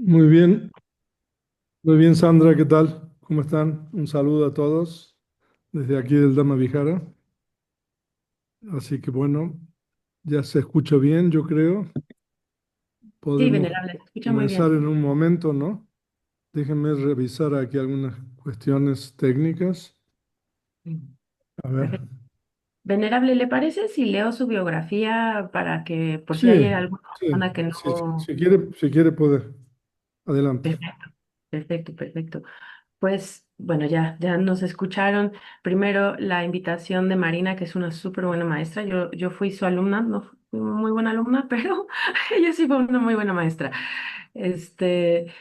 Muy bien Sandra, ¿qué tal? ¿Cómo están? Un saludo a todos desde aquí del Dama Vijara. Así que bueno, ya se escucha bien, yo creo. Sí, Podemos venerable, se escucha muy comenzar bien. en un momento, ¿no? Déjenme revisar aquí algunas cuestiones técnicas. Mm. A ver. Perfecto. Venerable, ¿le parece si leo su biografía para que por si hay Sí, alguna sí, persona que no... si quiere puede. Adelante. Perfecto, perfecto, perfecto. Pues bueno, ya nos escucharon. Primero, la invitación de Marina, que es una súper buena maestra. Yo fui su alumna, no fui muy buena alumna, pero ella sí fue una muy buena maestra. Este,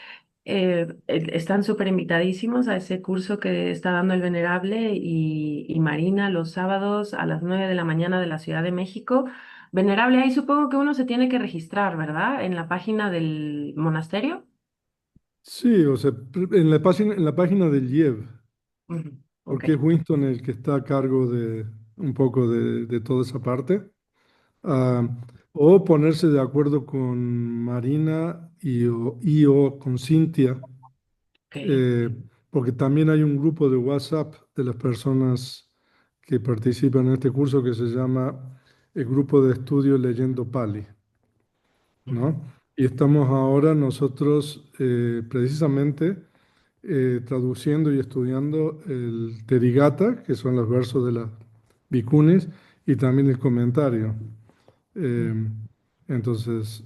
Están súper invitadísimos a ese curso que está dando el Venerable y Marina los sábados a las 9 de la mañana de la Ciudad de México. Venerable, ahí supongo que uno se tiene que registrar, ¿verdad? En la página del monasterio. Sí, o sea, en la página del IEV, Ujú. Ok. porque es Winston el que está a cargo de un poco de toda esa parte. Ah, o ponerse de acuerdo con Marina y o con Cintia, Ok. eh, porque también hay un grupo de WhatsApp de las personas que participan en este curso que se llama el Grupo de Estudio Leyendo Pali, Ujú. ¿no? Y estamos ahora nosotros precisamente traduciendo y estudiando el Terigata, que son los versos de las Bhikkhunis, y también el comentario. Eh, entonces,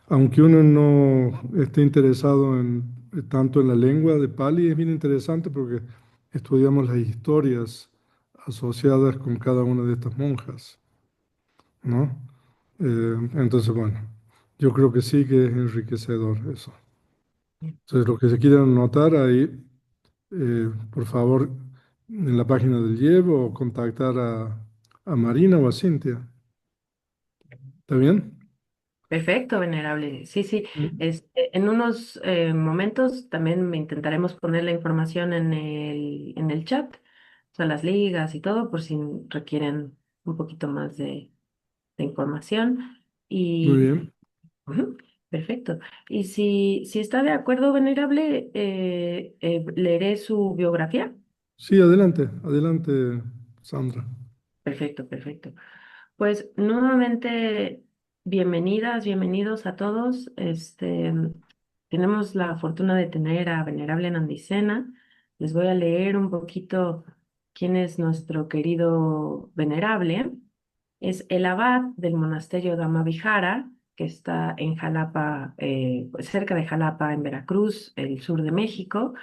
aunque uno no esté interesado tanto en la lengua de Pali, es bien interesante porque estudiamos las historias asociadas con cada una de estas monjas, ¿no? Entonces, bueno, yo creo que sí que es enriquecedor eso. Entonces, lo que se quieran anotar ahí, por favor, en la página del IEB o contactar a Marina o a Cintia. ¿Está bien? Perfecto, venerable. Sí, sí. Mm. En unos momentos también me intentaremos poner la información en el chat, o sea, las ligas y todo, por si requieren un poquito más de información. Muy Y bien. ujú, perfecto. Y si está de acuerdo, venerable, leeré su biografía. Sí, adelante, adelante, Sandra. Perfecto, perfecto. Pues nuevamente, bienvenidas, bienvenidos a todos. Tenemos la fortuna de tener a Venerable Nandicena. Les voy a leer un poquito quién es nuestro querido Venerable. Es el abad del monasterio Damavijara, que está en Jalapa, pues cerca de Jalapa, en Veracruz, el sur de México.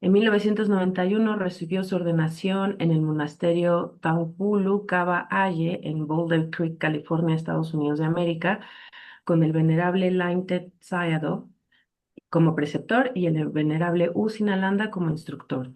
En 1991 recibió su ordenación en el monasterio Taupulu Kava Aye en Boulder Creek, California, Estados Unidos de América, con el venerable Laintet Sayadaw como preceptor y el venerable U Sinalanda como instructor.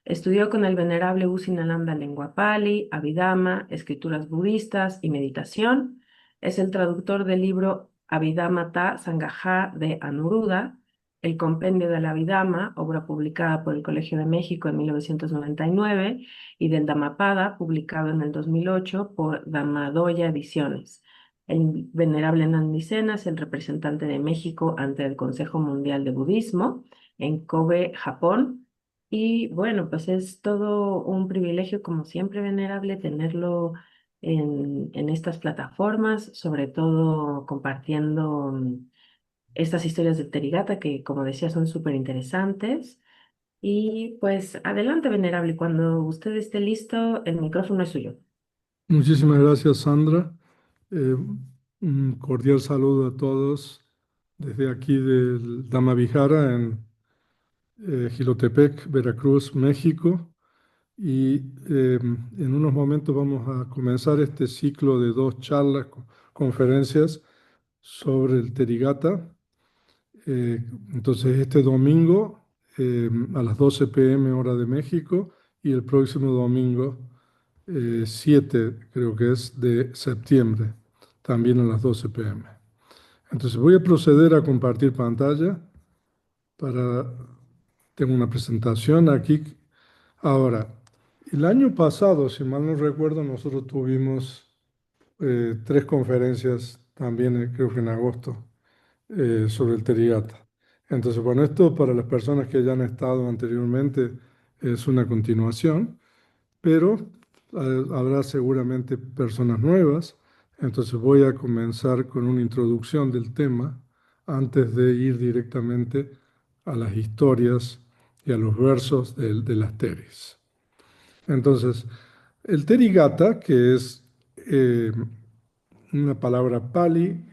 Estudió con el venerable U Sinalanda lengua pali, abhidhamma, escrituras budistas y meditación. Es el traductor del libro Abhidhamata Sangaha de Anuruddha, el compendio de la Abhidhamma, obra publicada por el Colegio de México en 1999, y del Dhammapada, publicado en el 2008 por Dhammadoya Ediciones. El venerable Nandi Sena es el representante de México ante el Consejo Mundial de Budismo en Kobe, Japón. Y bueno, pues es todo un privilegio, como siempre, venerable, tenerlo en estas plataformas, sobre todo compartiendo estas historias de Terigata que, como decía, son súper interesantes. Y pues adelante, venerable, cuando usted esté listo, el micrófono es suyo. Muchísimas gracias, Sandra. Eh, un cordial saludo a todos desde aquí del Damavijara en Jilotepec, Veracruz, México. Y en unos momentos vamos a comenzar este ciclo de dos charlas, conferencias sobre el Terigata. Eh, entonces, este domingo a las 12 p.m. hora de México y el próximo domingo 7, creo que es, de septiembre, también a las 12 p.m. Entonces, voy a proceder a compartir pantalla para... Tengo una presentación aquí. Ahora, el año pasado, si mal no recuerdo, nosotros tuvimos tres conferencias también, creo que en agosto, sobre el Terigata. Entonces, bueno, esto para las personas que ya han estado anteriormente es una continuación, pero habrá seguramente personas nuevas. Entonces voy a comenzar con una introducción del tema antes de ir directamente a las historias y a los versos de las teris. Entonces, el Terigata, que es una palabra pali,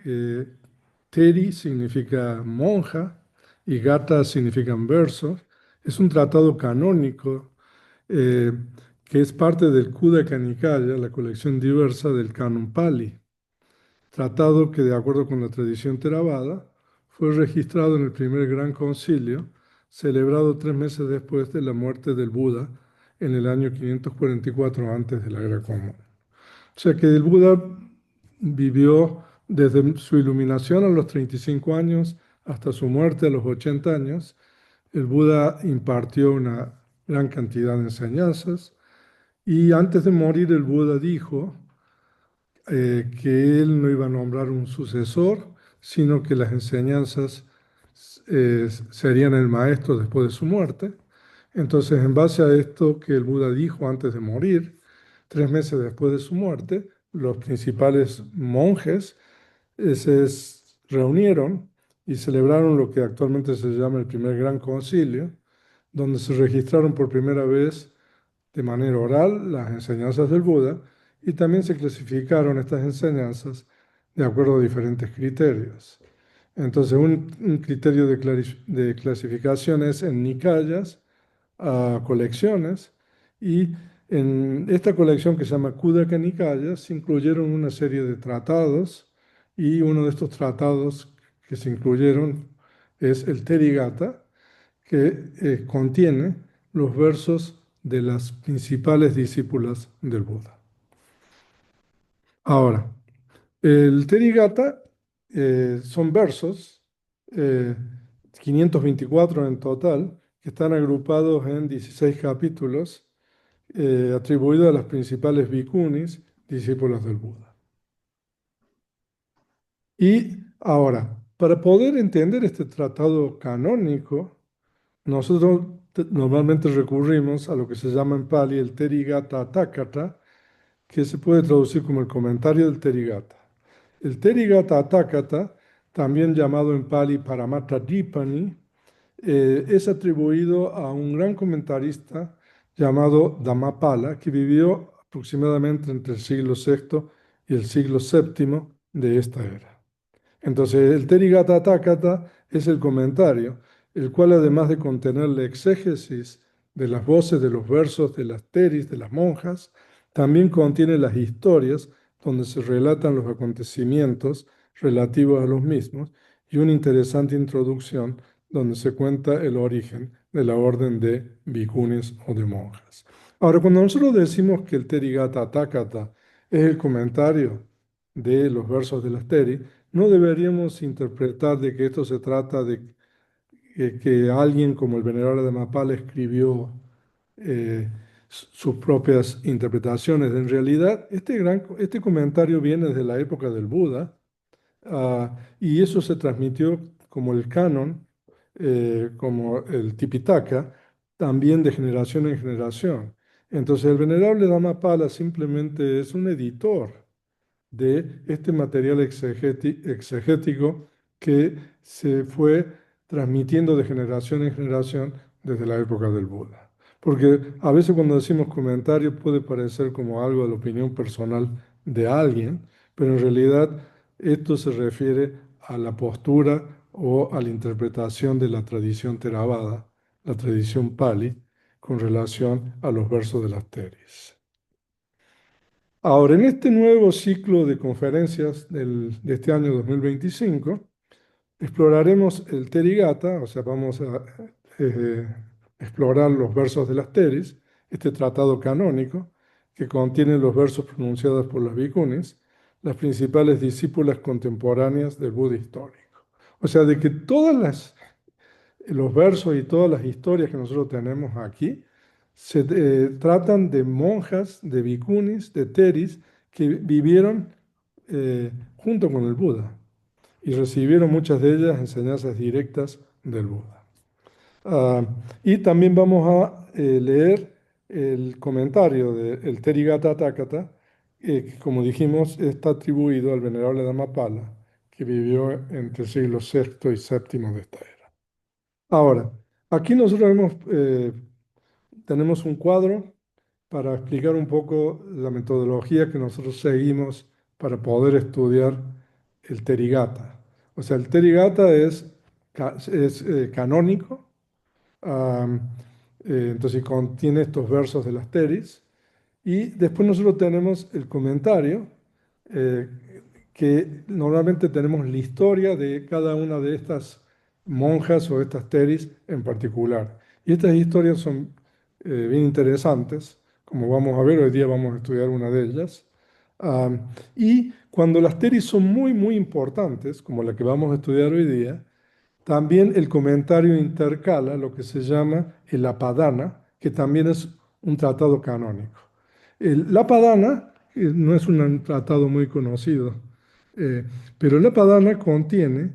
Teri significa monja y Gata significan versos, es un tratado canónico eh, que es parte del Khuddaka Nikaya, la colección diversa del Canon Pali, tratado que de acuerdo con la tradición Theravada fue registrado en el primer gran concilio, celebrado 3 meses después de la muerte del Buda en el año 544 antes de la Era Común. O sea que el Buda vivió desde su iluminación a los 35 años hasta su muerte a los 80 años. El Buda impartió una gran cantidad de enseñanzas y antes de morir el Buda dijo que él no iba a nombrar un sucesor, sino que las enseñanzas serían el maestro después de su muerte. Entonces, en base a esto que el Buda dijo antes de morir, 3 meses después de su muerte, los principales monjes reunieron y celebraron lo que actualmente se llama el primer gran concilio, donde se registraron por primera vez de manera oral las enseñanzas del Buda y también se clasificaron estas enseñanzas de acuerdo a diferentes criterios. Entonces, un criterio de clasificación es en Nikayas, a colecciones, y en esta colección que se llama Khuddaka Nikaya se incluyeron una serie de tratados y uno de estos tratados que se incluyeron es el Therigatha, que contiene los versos de las principales discípulas del Buda. Ahora, el Therigatha son versos, eh, 524 en total, que están agrupados en 16 capítulos, atribuidos a las principales bhikkhunis, discípulas del Buda. Y ahora, para poder entender este tratado canónico, nosotros normalmente recurrimos a lo que se llama en Pali el Therigatha Atthakatha, que se puede traducir como el comentario del Therigatha. El Therigatha Atthakatha, también llamado en Pali Paramattha Dipani, es atribuido a un gran comentarista llamado Dhammapala, que vivió aproximadamente entre el siglo VI y el siglo VII de esta era. Entonces, el Therigatha Atthakatha es el comentario, el cual además de contener la exégesis de las voces de los versos de las teris, de las monjas, también contiene las historias donde se relatan los acontecimientos relativos a los mismos y una interesante introducción donde se cuenta el origen de la orden de bhikkhunis o de monjas. Ahora, cuando nosotros decimos que el Therigatha Atthakatha es el comentario de los versos de las teris, no deberíamos interpretar de que esto se trata de que alguien como el venerable de Mapala escribió sus propias interpretaciones. En realidad, este comentario viene desde la época del Buda, y eso se transmitió como el canon, como el Tipitaka, también de generación en generación. Entonces, el venerable Dhammapada simplemente es un editor de este material exegético que se fue transmitiendo de generación en generación desde la época del Buda. Porque a veces cuando decimos comentario puede parecer como algo de la opinión personal de alguien, pero en realidad esto se refiere a la postura o a la interpretación de la tradición Theravada, la tradición Pali, con relación a los versos de las teris. Ahora, en este nuevo ciclo de conferencias de este año 2025, exploraremos el Therigatha, o sea, vamos a eh, explorar los versos de las teris, este tratado canónico que contiene los versos pronunciados por las bhikkhunis, las principales discípulas contemporáneas del Buda histórico. O sea, de que los versos y todas las historias que nosotros tenemos aquí se tratan de monjas, de bhikkhunis, de teris, que vivieron junto con el Buda y recibieron muchas de ellas enseñanzas directas del Buda. Ah, y también vamos a leer el comentario del Therigatha Takata, que como dijimos está atribuido al venerable Dhammapala, que vivió entre el siglo sexto y séptimo de esta era. Ahora, aquí nosotros tenemos un cuadro para explicar un poco la metodología que nosotros seguimos para poder estudiar el Therigatha. O sea, el Therigatha es canónico. Am, entonces contiene estos versos de las teris. Y después nosotros tenemos el comentario, eh, que normalmente tenemos la historia de cada una de estas monjas o estas teris en particular. Y estas historias son bien interesantes, como vamos a ver, hoy día vamos a estudiar una de ellas. Y cuando las teris son muy, muy importantes, como la que vamos a estudiar hoy día, también el comentario intercala lo que se llama el Apadana, que también es un tratado canónico. El Apadana no es un tratado muy conocido, eh, pero el Apadana contiene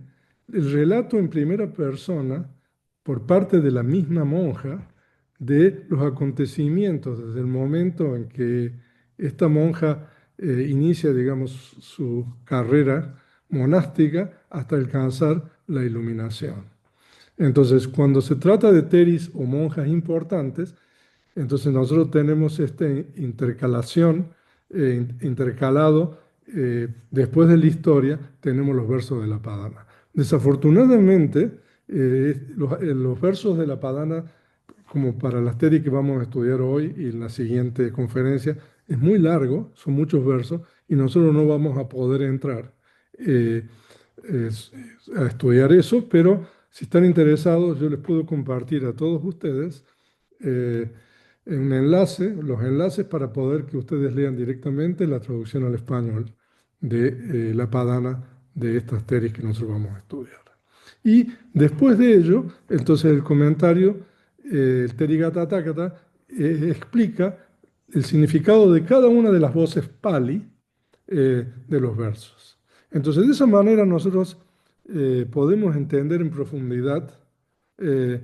el relato en primera persona por parte de la misma monja de los acontecimientos desde el momento en que esta monja inicia, digamos, su carrera monástica hasta alcanzar la iluminación. Entonces, cuando se trata de teris o monjas importantes, entonces nosotros tenemos esta intercalación, intercalado, después de la historia, tenemos los versos de la Padana. Desafortunadamente, los versos de la Padana, como para las tesis que vamos a estudiar hoy y en la siguiente conferencia, es muy largo, son muchos versos, y nosotros no vamos a poder entrar eh, a estudiar eso, pero si están interesados, yo les puedo compartir a todos ustedes eh, un enlace, los enlaces para poder que ustedes lean directamente la traducción al español de la Padana de estas tesis que nosotros vamos a estudiar. Y después de ello, entonces el comentario, el Therigatha Takata, explica el significado de cada una de las voces Pali de los versos. Entonces, de esa manera nosotros podemos entender en profundidad eh,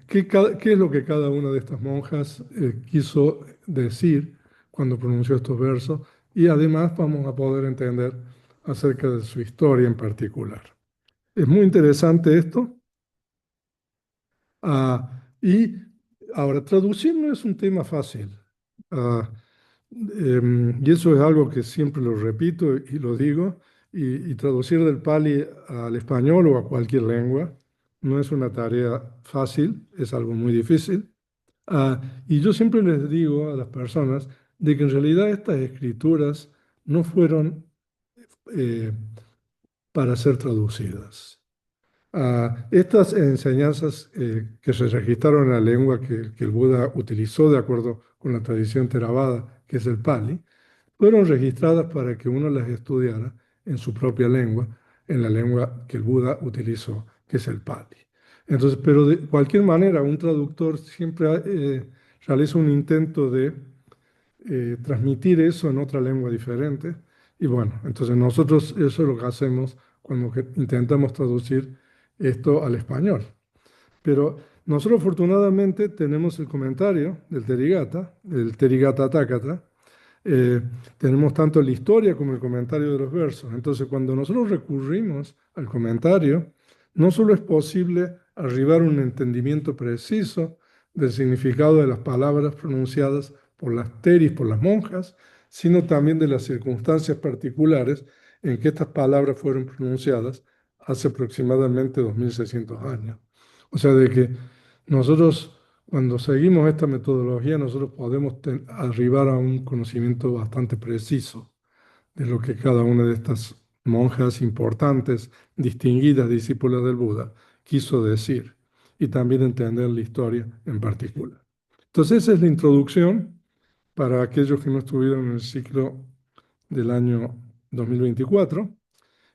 qué es lo que cada una de estas monjas quiso decir cuando pronunció estos versos, y además vamos a poder entender acerca de su historia en particular. Es muy interesante esto. Y ahora, traducir no es un tema fácil. Ah, y eso es algo que siempre lo repito y lo digo. Y traducir del Pali al español o a cualquier lengua no es una tarea fácil, es algo muy difícil. Y yo siempre les digo a las personas de que en realidad estas escrituras no fueron eh, para ser traducidas. Estas enseñanzas que se registraron en la lengua que el Buda utilizó de acuerdo con la tradición Theravada, que es el Pali, fueron registradas para que uno las estudiara en su propia lengua, en la lengua que el Buda utilizó, que es el Pali. Entonces, pero de cualquier manera, un traductor siempre realiza un intento de transmitir eso en otra lengua diferente. Y bueno, entonces nosotros eso es lo que hacemos cuando intentamos traducir esto al español. Pero nosotros afortunadamente tenemos el comentario del Therigatha Takata, eh, tenemos tanto la historia como el comentario de los versos. Entonces, cuando nosotros recurrimos al comentario, no solo es posible arribar a un entendimiento preciso del significado de las palabras pronunciadas por las teris, por las monjas, sino también de las circunstancias particulares en que estas palabras fueron pronunciadas hace aproximadamente 2600 años. O sea, de que nosotros cuando seguimos esta metodología, nosotros podemos arribar a un conocimiento bastante preciso de lo que cada una de estas monjas importantes, distinguidas discípulas del Buda, quiso decir, y también entender la historia en particular. Entonces, esa es la introducción para aquellos que no estuvieron en el ciclo del año 2024.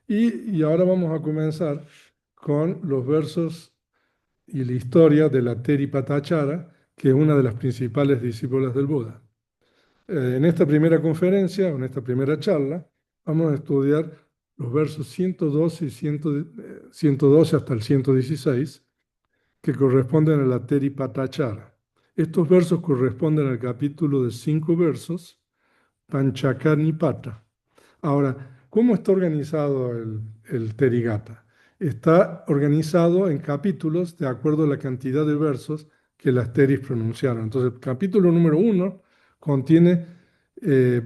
Y ahora vamos a comenzar con los versos y la historia de la Teri Patachara, que es una de las principales discípulas del Buda. En esta primera conferencia, en esta primera charla, vamos a estudiar los versos 112 y 112 hasta el 116, que corresponden a la Teri Patachara. Estos versos corresponden al capítulo de 5 versos, Panchakarnipata. Ahora, ¿cómo está organizado el Terigata? Está organizado en capítulos de acuerdo a la cantidad de versos que las teris pronunciaron. Entonces, el capítulo número 1 contiene eh,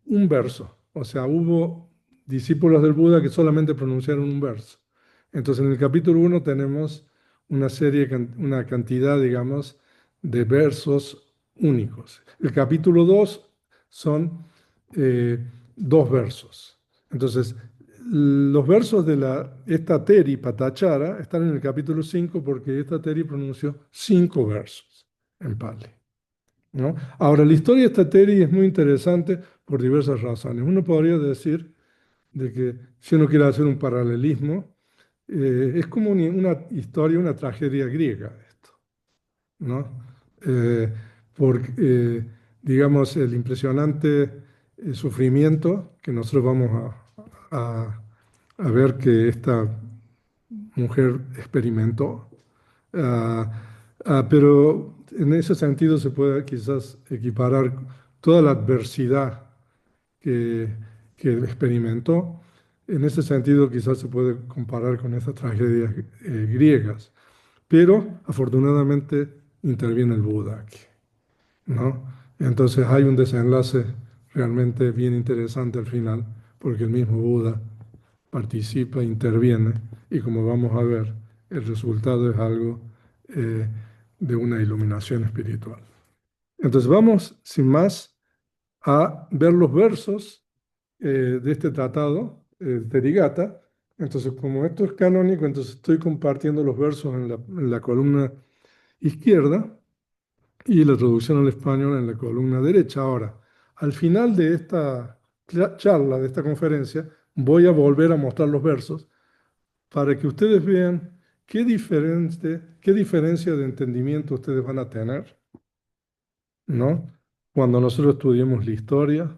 un verso. O sea, hubo discípulos del Buda que solamente pronunciaron un verso. Entonces, en el capítulo 1 tenemos una cantidad, digamos, de versos únicos. El capítulo 2 son 2 versos. Entonces, los versos de esta Teri Patachara están en el capítulo 5 porque esta Teri pronunció 5 versos en Pali, ¿no? Ahora, la historia de esta Teri es muy interesante por diversas razones. Uno podría decir de que si uno quiere hacer un paralelismo, es como una historia, una tragedia griega esto, ¿no? Eh, porque, digamos, el impresionante sufrimiento que nosotros vamos a- a ver que esta mujer experimentó. Ah, pero en ese sentido se puede quizás equiparar toda la adversidad que, que experimentó. En ese sentido quizás se puede comparar con esas tragedias griegas. Pero afortunadamente interviene el Buda aquí, ¿no? Entonces hay un desenlace realmente bien interesante al final, porque el mismo Buda participa, interviene, y como vamos a ver, el resultado es algo eh, de una iluminación espiritual. Entonces vamos, sin más, a ver los versos de este tratado, Therigatha. Entonces, como esto es canónico, entonces estoy compartiendo los versos en la columna izquierda y la traducción al español en la columna derecha. Ahora, al final de esta charla, de esta conferencia, voy a volver a mostrar los versos para que ustedes vean qué diferencia de entendimiento ustedes van a tener, ¿no? Cuando nosotros estudiemos la historia,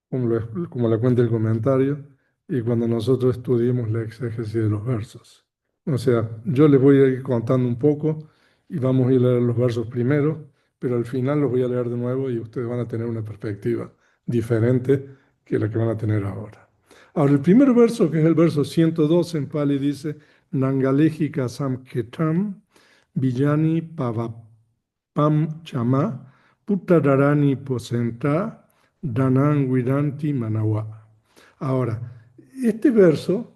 como la cuenta el comentario, y cuando nosotros estudiemos la exégesis de los versos. O sea, yo les voy a ir contando un poco y vamos a ir a leer los versos primero, pero al final los voy a leer de nuevo y ustedes van a tener una perspectiva diferente que la que van a tener ahora. Ahora, el primer verso, que es el verso 112 en Pali, dice: Nangalejika samketam villani pavapam chama Puttararani posenta danan guidanti manawa. Ahora, este verso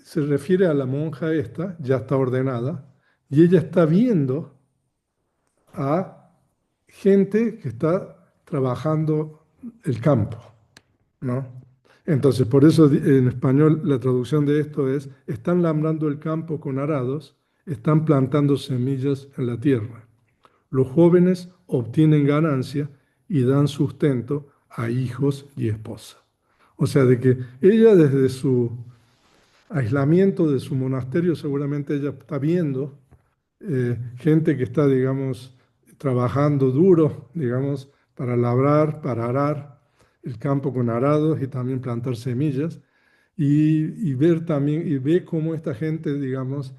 se refiere a la monja esta, ya está ordenada, y ella está viendo a gente que está trabajando el campo, ¿no? Entonces, por eso en español la traducción de esto es: están labrando el campo con arados, están plantando semillas en la tierra. Los jóvenes obtienen ganancia y dan sustento a hijos y esposa. O sea, de que ella desde su aislamiento de su monasterio, seguramente ella está viendo gente que está, digamos, trabajando duro, digamos, para labrar, para arar el campo con arados y también plantar semillas, y ver también, y ve cómo esta gente, digamos,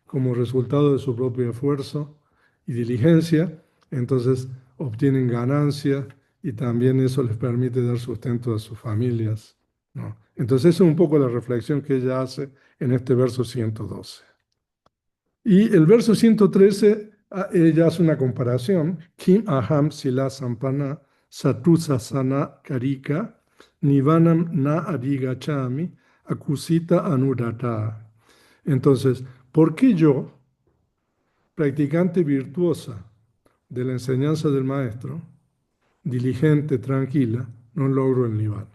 como resultado de su propio esfuerzo y diligencia, entonces obtienen ganancias y también eso les permite dar sustento a sus familias, ¿no? Entonces, esa es un poco la reflexión que ella hace en este verso 112. Y el verso 113, ella hace una comparación: Kim aham sila sampana satusasana karika nivanam na adigachami akusita anudata. Entonces, ¿por qué yo, practicante virtuosa de la enseñanza del maestro, diligente, tranquila, no logro el nirvana?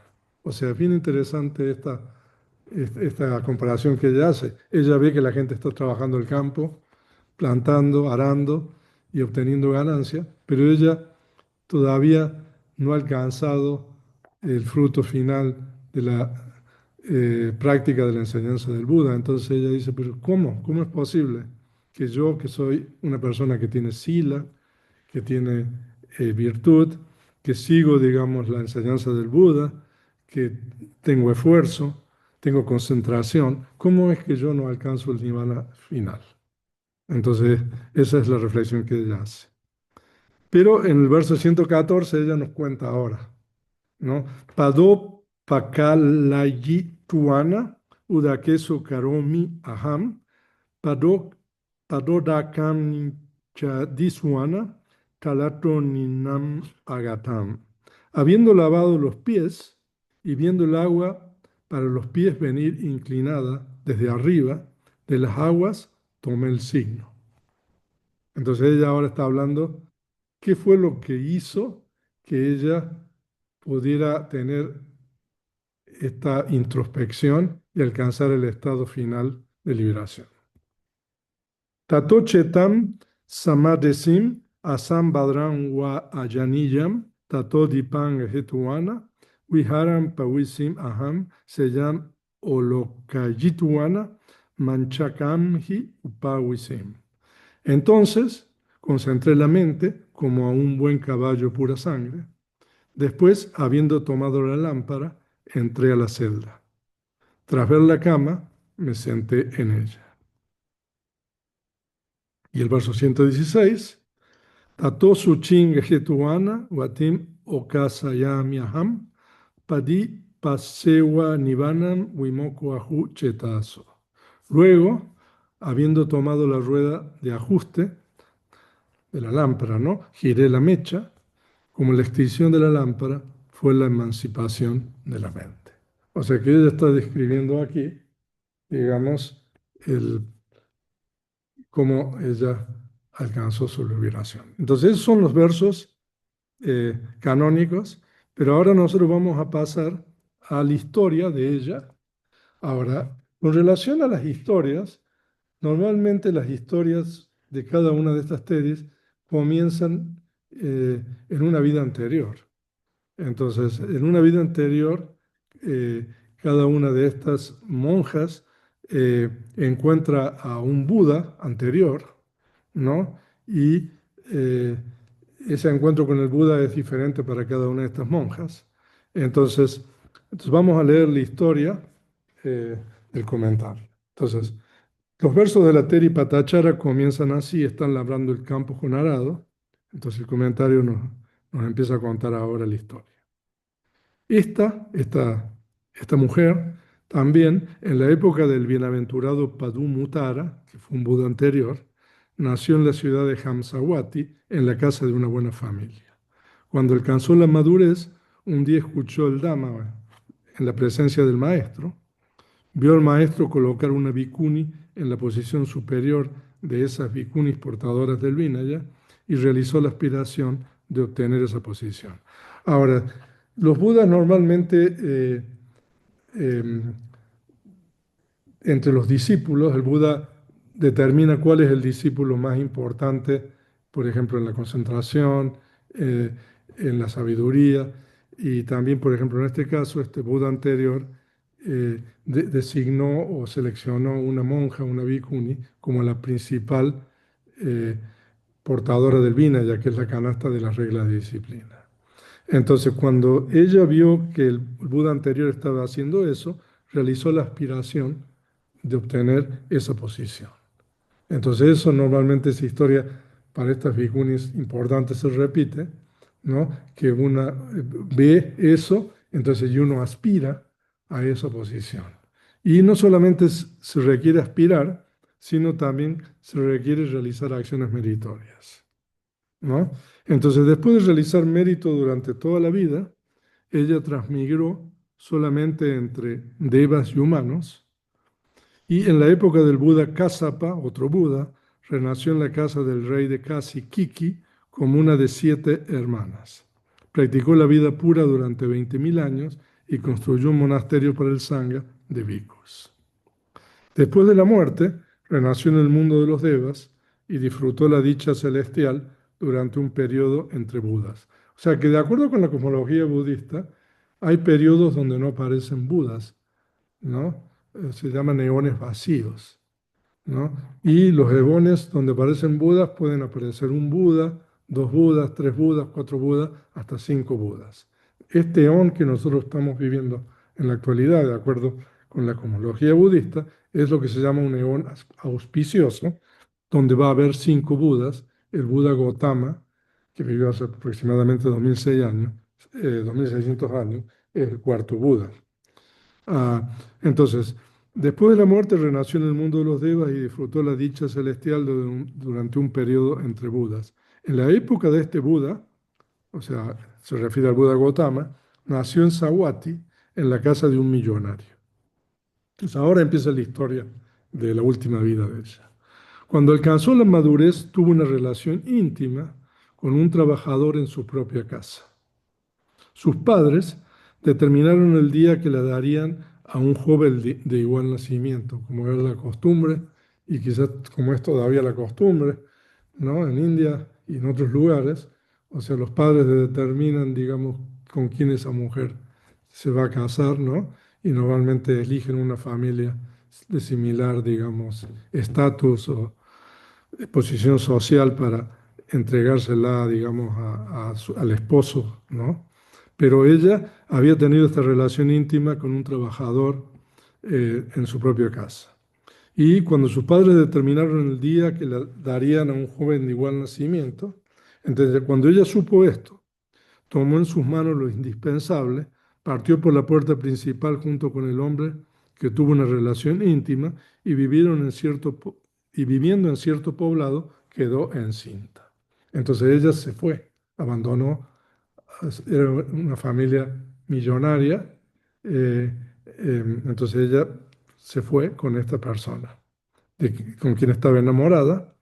O sea, es bien interesante esta comparación que ella hace. Ella ve que la gente está trabajando el campo, plantando, arando y obteniendo ganancia, pero ella todavía no ha alcanzado el fruto final de la práctica de la enseñanza del Buda. Entonces ella dice: pero ¿cómo? ¿Cómo es posible que yo, que soy una persona que tiene sila, que tiene virtud, que sigo, digamos, la enseñanza del Buda, que tengo esfuerzo, tengo concentración, ¿cómo es que yo no alcanzo el nirvana final? Entonces, esa es la reflexión que ella hace. Pero en el verso 114 ella nos cuenta ahora, ¿no? Pado pakalayituana udakeso karomi aham, pado padodakam chadiswana kalato ninam agatam. Habiendo lavado los pies y viendo el agua para los pies venir inclinada desde arriba, de las aguas tomé el signo. Entonces ella ahora está hablando qué fue lo que hizo que ella pudiera tener esta introspección y alcanzar el estado final de liberación. Tato chetam samadesim asam badram wa ajaniyam tato dipang hetuana viharam pavisim aham seyam olokayituana manchakamhi upavisim. Entonces concentré la mente como a un buen caballo pura sangre. Después, habiendo tomado la lámpara, entré a la celda. Tras ver la cama, me senté en ella. Y el verso 116, Tato suching getuana watim okasayamyaham padi pasewa nivanam wimoko ahu chetaso. Luego, habiendo tomado la rueda de ajuste de la lámpara, ¿no? Giré la mecha, como la extinción de la lámpara fue la emancipación de la mente. O sea que ella está describiendo aquí, digamos, cómo ella alcanzó su liberación. Entonces, esos son los versos canónicos, pero ahora nosotros vamos a pasar a la historia de ella. Ahora, con relación a las historias, normalmente las historias de cada una de estas tesis comienzan en una vida anterior. Entonces, en una vida anterior, eh, cada una de estas monjas encuentra a un Buda anterior, ¿no? Y eh, ese encuentro con el Buda es diferente para cada una de estas monjas. Entonces vamos a leer la historia eh, del comentario. Entonces, los versos de la Teri Patachara comienzan así, están labrando el campo con arado. Entonces el comentario nos empieza a contar ahora la historia. Esta mujer también, en la época del bienaventurado Padumuttara, que fue un Buda anterior, nació en la ciudad de Hamsawati, en la casa de una buena familia. Cuando alcanzó la madurez, un día escuchó el Dhamma en la presencia del maestro, vio al maestro colocar una bhikkhuni en la posición superior de esas bhikkhunis portadoras del Vinaya y realizó la aspiración de obtener esa posición. Ahora, los budas normalmente, eh, entre los discípulos, el Buda determina cuál es el discípulo más importante, por ejemplo, en la concentración, eh, en la sabiduría, y también, por ejemplo, en este caso, este Buda anterior designó o seleccionó una monja, una bhikkhuni, como la principal eh, portadora del Vinaya, que es la canasta de las reglas de disciplina. Entonces, cuando ella vio que el Buda anterior estaba haciendo eso, realizó la aspiración de obtener esa posición. Entonces, eso normalmente esa historia para estas bhikkhunis importantes se repite, ¿no? Que una ve eso, entonces y uno aspira a esa posición. Y no solamente se requiere aspirar, sino también se requiere realizar acciones meritorias, ¿no? Entonces, después de realizar mérito durante toda la vida, ella transmigró solamente entre devas y humanos, y en la época del Buda Kassapa, otro Buda, renació en la casa del rey de Kasi, Kiki, como una de 7 hermanas. Practicó la vida pura durante 20.000 años y construyó un monasterio para el Sangha de bhikkhus. Después de la muerte, renació en el mundo de los devas y disfrutó la dicha celestial durante un periodo entre Budas. O sea que de acuerdo con la cosmología budista, hay periodos donde no aparecen Budas, ¿no? Se llaman eones vacíos, ¿no? Y los eones donde aparecen Budas pueden aparecer un Buda, 2 Budas, 3 Budas, 4 Budas, hasta 5 Budas. Este eón que nosotros estamos viviendo en la actualidad, de acuerdo con la cosmología budista, es lo que se llama un eón auspicioso, donde va a haber 5 Budas. El Buda Gautama, que vivió hace aproximadamente 2006 años, 2600 años, es el cuarto Buda. Ah, entonces, después de la muerte renació en el mundo de los Devas y disfrutó la dicha celestial durante un periodo entre Budas. En la época de este Buda, o sea, se refiere al Buda Gautama, nació en Savatthi, en la casa de un millonario. Entonces ahora empieza la historia de la última vida de ella. Cuando alcanzó la madurez, tuvo una relación íntima con un trabajador en su propia casa. Sus padres determinaron el día que la darían a un joven de igual nacimiento, como era la costumbre, y quizás como es todavía la costumbre, ¿no? En India y en otros lugares. O sea, los padres determinan, digamos, con quién esa mujer se va a casar, ¿no? Y normalmente eligen una familia de similar, digamos, estatus o posición social para entregársela, digamos, al esposo, ¿no? Pero ella había tenido esta relación íntima con un trabajador en su propia casa. Y cuando sus padres determinaron el día que la darían a un joven de igual nacimiento, entonces cuando ella supo esto, tomó en sus manos lo indispensable, partió por la puerta principal junto con el hombre que tuvo una relación íntima y y viviendo en cierto poblado quedó encinta. Entonces ella se fue, abandonó, era una familia millonaria, eh, entonces ella se fue con esta persona con quien estaba enamorada.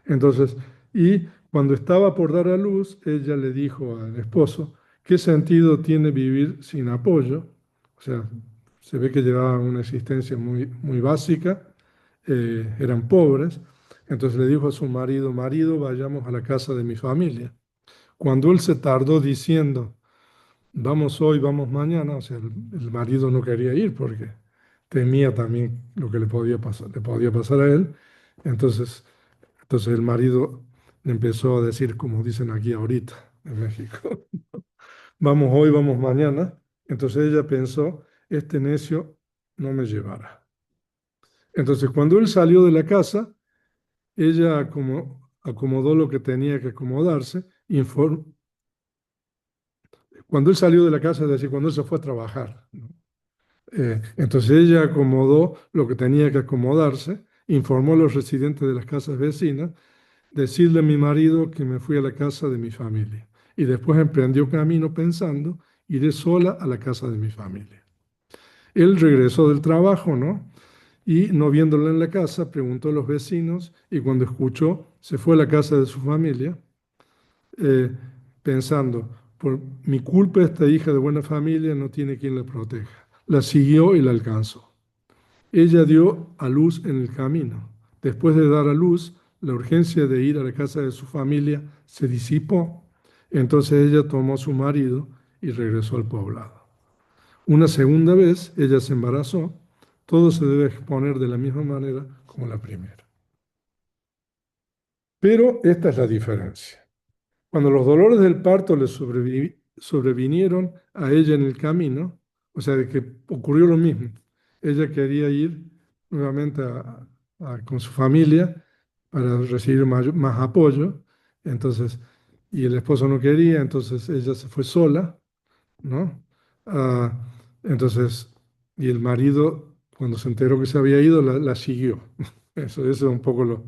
Entonces, y cuando estaba por dar a luz, ella le dijo al esposo, ¿qué sentido tiene vivir sin apoyo? O sea, se ve que llevaban una existencia muy, muy básica, eran pobres. Entonces le dijo a su marido, marido, vayamos a la casa de mi familia. Cuando él se tardó diciendo, vamos hoy, vamos mañana, o sea, el marido no quería ir porque temía también lo que le podía pasar a él. Entonces, entonces el marido le empezó a decir, como dicen aquí ahorita en México, vamos hoy, vamos mañana. Entonces ella pensó, este necio no me llevará. Entonces cuando él salió de la casa, ella acomodó lo que tenía que acomodarse. Cuando él salió de la casa, es decir, cuando él se fue a trabajar, ¿no? Entonces ella acomodó lo que tenía que acomodarse, informó a los residentes de las casas vecinas, decirle a mi marido que me fui a la casa de mi familia. Y después emprendió camino pensando, iré sola a la casa de mi familia. Él regresó del trabajo, ¿no? Y no viéndola en la casa, preguntó a los vecinos y cuando escuchó, se fue a la casa de su familia, eh, pensando, por mi culpa esta hija de buena familia no tiene quien la proteja. La siguió y la alcanzó. Ella dio a luz en el camino. Después de dar a luz, la urgencia de ir a la casa de su familia se disipó. Entonces ella tomó a su marido y regresó al poblado. Una segunda vez ella se embarazó. Todo se debe exponer de la misma manera como la primera. Pero esta es la diferencia. Cuando los dolores del parto le sobrevinieron a ella en el camino, o sea, de que ocurrió lo mismo. Ella quería ir nuevamente con su familia para recibir más apoyo, entonces, y el esposo no quería, entonces ella se fue sola, ¿no? Ah, entonces, y el marido, cuando se enteró que se había ido, la siguió. Eso es un poco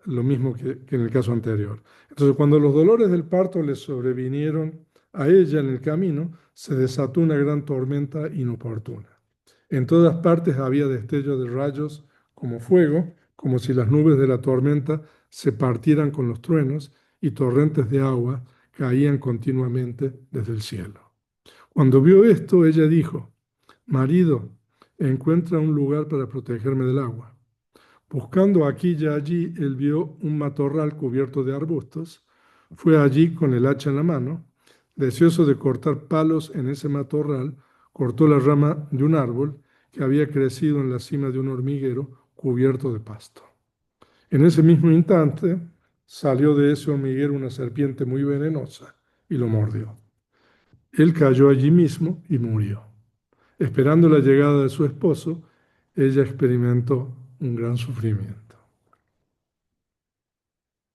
lo mismo que en el caso anterior. Entonces, cuando los dolores del parto le sobrevinieron a ella en el camino, se desató una gran tormenta inoportuna. En todas partes había destellos de rayos como fuego, como si las nubes de la tormenta se partieran con los truenos y torrentes de agua caían continuamente desde el cielo. Cuando vio esto, ella dijo, marido, encuentra un lugar para protegerme del agua. Buscando aquí y allí, él vio un matorral cubierto de arbustos. Fue allí con el hacha en la mano. Deseoso de cortar palos en ese matorral, cortó la rama de un árbol que había crecido en la cima de un hormiguero cubierto de pasto. En ese mismo instante salió de ese hormiguero una serpiente muy venenosa y lo mordió. Él cayó allí mismo y murió. Esperando la llegada de su esposo, ella experimentó un gran sufrimiento.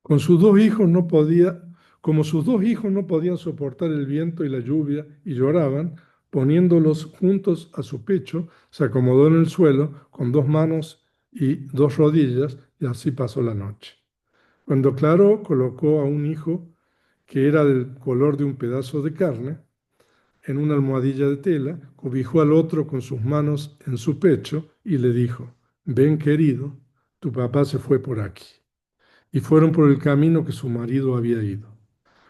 Con sus dos hijos no podía, como sus dos hijos no podían soportar el viento y la lluvia y lloraban, poniéndolos juntos a su pecho, se acomodó en el suelo con dos manos y dos rodillas y así pasó la noche. Cuando aclaró, colocó a un hijo que era del color de un pedazo de carne en una almohadilla de tela, cobijó al otro con sus manos en su pecho y le dijo: ven, querido, tu papá se fue por aquí. Y fueron por el camino que su marido había ido.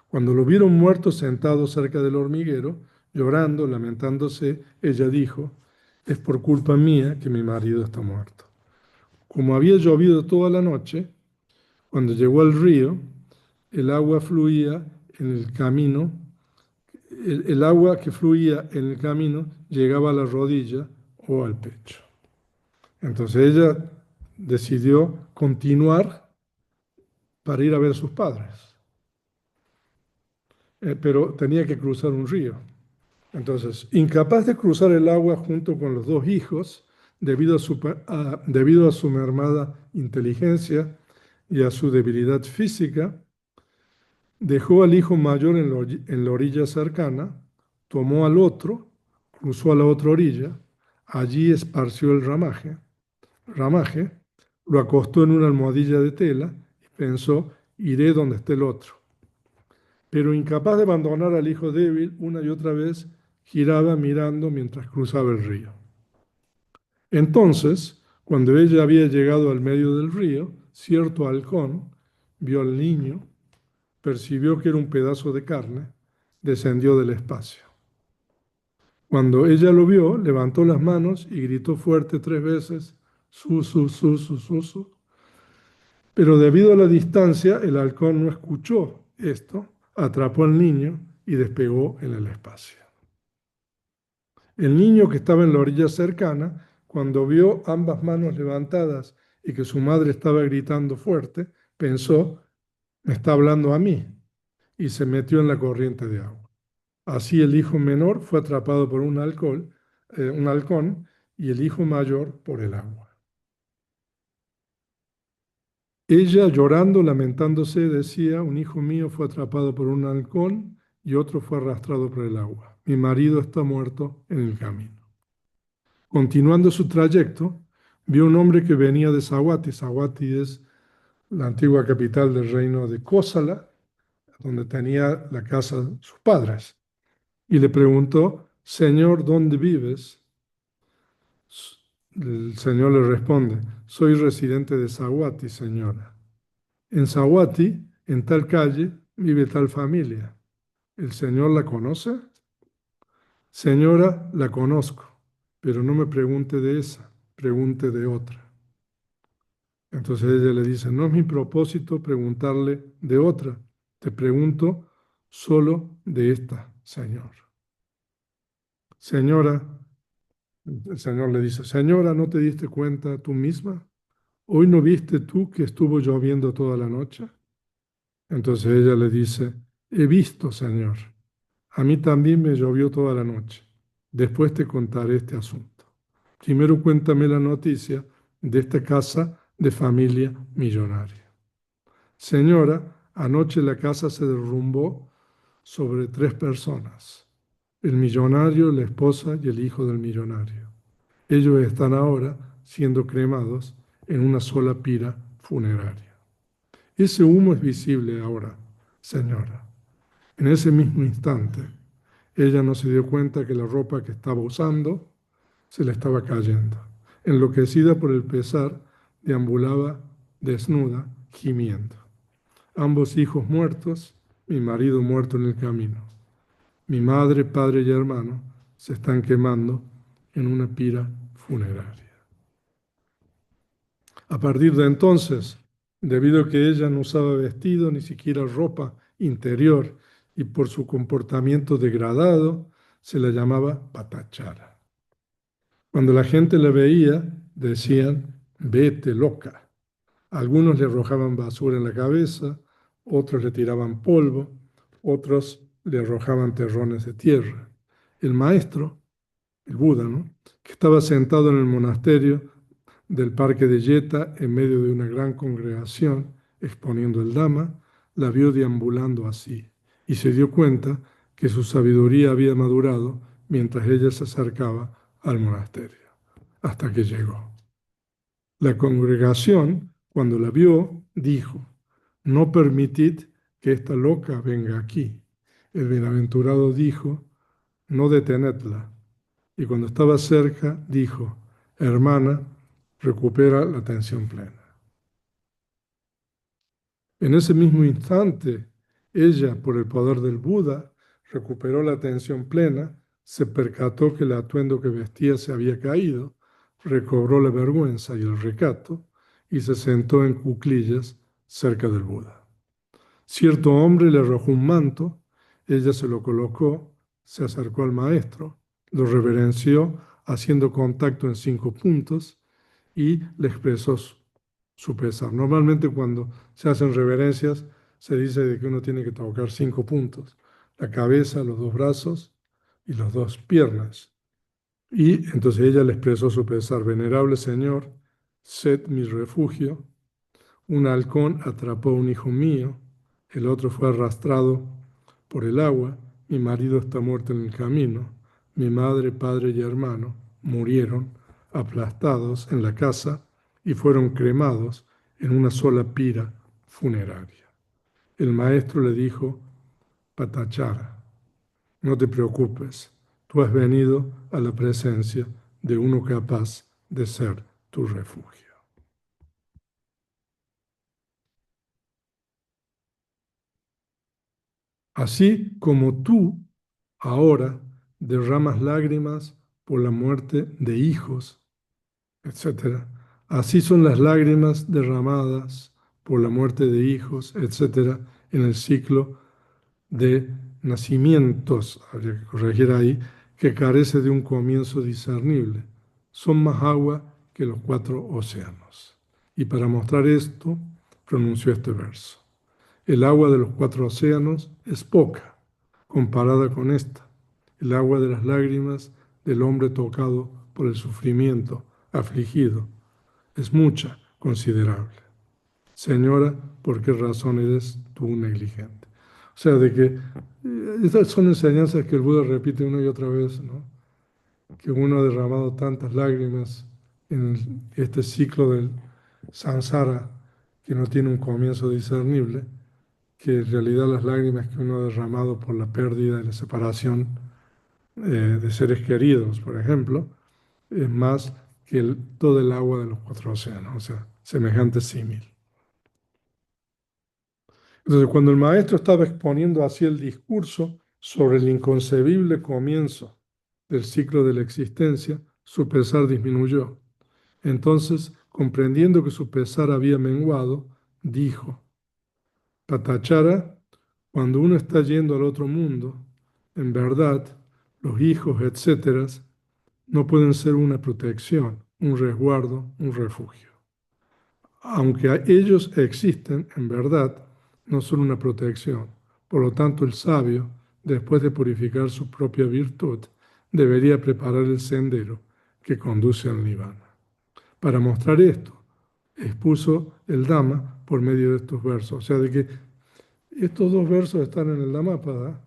Cuando lo vieron muerto sentado cerca del hormiguero, llorando, lamentándose, ella dijo: es por culpa mía que mi marido está muerto. Como había llovido toda la noche, cuando llegó al río, el agua fluía en el camino, el agua que fluía en el camino llegaba a la rodilla o al pecho. Entonces ella decidió continuar para ir a ver a sus padres, pero tenía que cruzar un río. Entonces, incapaz de cruzar el agua junto con los dos hijos, debido a su mermada inteligencia y a su debilidad física, dejó al hijo mayor en la orilla cercana, tomó al otro, cruzó a la otra orilla, allí esparció el ramaje, lo acostó en una almohadilla de tela y pensó: iré donde esté el otro. Pero incapaz de abandonar al hijo débil, una y otra vez giraba mirando mientras cruzaba el río. Entonces, cuando ella había llegado al medio del río, cierto halcón vio al niño, percibió que era un pedazo de carne, descendió del espacio. Cuando ella lo vio, levantó las manos y gritó fuerte 3 veces: su, su. Pero debido a la distancia, el halcón no escuchó esto, atrapó al niño y despegó en el espacio. El niño, que estaba en la orilla cercana, cuando vio ambas manos levantadas y que su madre estaba gritando fuerte, pensó: me está hablando a mí, y se metió en la corriente de agua. Así el hijo menor fue atrapado por un halcón, y el hijo mayor por el agua. Ella, llorando, lamentándose, decía: un hijo mío fue atrapado por un halcón y otro fue arrastrado por el agua. Mi marido está muerto en el camino. Continuando su trayecto, vio un hombre que venía de Saguati. Saguati es la antigua capital del reino de Kosala, donde tenía la casa de sus padres. Y le preguntó: Señor, ¿dónde vives? El Señor le responde: soy residente de Saguati, señora. En Saguati, en tal calle, vive tal familia. ¿El Señor la conoce? Señora, la conozco, pero no me pregunte de esa, pregunte de otra. Entonces ella le dice: no es mi propósito preguntarle de otra, te pregunto solo de esta, Señor. Señora, el Señor le dice: Señora, ¿no te diste cuenta tú misma? ¿Hoy no viste tú que estuvo lloviendo toda la noche? Entonces ella le dice: he visto, Señor. A mí también me llovió toda la noche. Después te contaré este asunto. Primero cuéntame la noticia de esta casa de familia millonaria. Señora, anoche la casa se derrumbó sobre 3 personas: el millonario, la esposa y el hijo del millonario. Ellos están ahora siendo cremados en una sola pira funeraria. Ese humo es visible ahora, señora. En ese mismo instante, ella no se dio cuenta que la ropa que estaba usando se le estaba cayendo. Enloquecida por el pesar, deambulaba desnuda, gimiendo. Ambos hijos muertos, mi marido muerto en el camino. Mi madre, padre y hermano se están quemando en una pira funeraria. A partir de entonces, debido a que ella no usaba vestido, ni siquiera ropa interior, y por su comportamiento degradado, se la llamaba Patachara. Cuando la gente la veía, decían: vete loca. Algunos le arrojaban basura en la cabeza, otros le tiraban polvo, otros le arrojaban terrones de tierra. El maestro el Buda, ¿no? Que estaba sentado en el monasterio del parque de Yeta en medio de una gran congregación exponiendo el Dhamma, la vio deambulando así y se dio cuenta que su sabiduría había madurado mientras ella se acercaba al monasterio, hasta que llegó. La congregación, cuando la vio, dijo: no permitid que esta loca venga aquí. El bienaventurado dijo: no detenedla. Y cuando estaba cerca, dijo: hermana, recupera la atención plena. En ese mismo instante, ella, por el poder del Buda, recuperó la atención plena, se percató que el atuendo que vestía se había caído, recobró la vergüenza y el recato, y se sentó en cuclillas cerca del Buda. Cierto hombre le arrojó un manto, ella se lo colocó, se acercó al maestro, lo reverenció haciendo contacto en 5 puntos y le expresó su pesar. Normalmente cuando se hacen reverencias se dice de que uno tiene que tocar 5 puntos: la cabeza, los 2 brazos y las 2 piernas. Y entonces ella le expresó su pesar: venerable Señor, sed mi refugio. Un halcón atrapó a un hijo mío, el otro fue arrastrado por el agua, mi marido está muerto en el camino, mi madre, padre y hermano murieron aplastados en la casa y fueron cremados en una sola pira funeraria. El maestro le dijo: Patachara, no te preocupes, tú has venido a la presencia de uno capaz de ser tu refugio. Así como tú ahora derramas lágrimas por la muerte de hijos, etcétera, así son las lágrimas derramadas por la muerte de hijos, etcétera, en el ciclo de nacimientos, habría que corregir ahí, que carece de un comienzo discernible. Son más agua que los 4 océanos. Y para mostrar esto, pronunció este verso: el agua de los 4 océanos es poca comparada con esta. El agua de las lágrimas del hombre tocado por el sufrimiento, afligido, es mucha, considerable. Señora, ¿por qué razón eres tú negligente? O sea, de que estas son enseñanzas que el Buda repite una y otra vez, ¿no? Que uno ha derramado tantas lágrimas en este ciclo del samsara que no tiene un comienzo discernible, que en realidad las lágrimas que uno ha derramado por la pérdida y la separación de seres queridos, por ejemplo, es más que todo el agua de los 4 océanos, o sea, semejante símil. Entonces, cuando el maestro estaba exponiendo así el discurso sobre el inconcebible comienzo del ciclo de la existencia, su pesar disminuyó. Entonces, comprendiendo que su pesar había menguado, dijo: Patachara, cuando uno está yendo al otro mundo, en verdad, los hijos, etcétera, no pueden ser una protección, un resguardo, un refugio. Aunque ellos existen, en verdad, no son una protección. Por lo tanto, el sabio, después de purificar su propia virtud, debería preparar el sendero que conduce al nirvana. Para mostrar esto, expuso el Dhamma por medio de estos versos. O sea, de que estos 2 versos están en el Dhammapada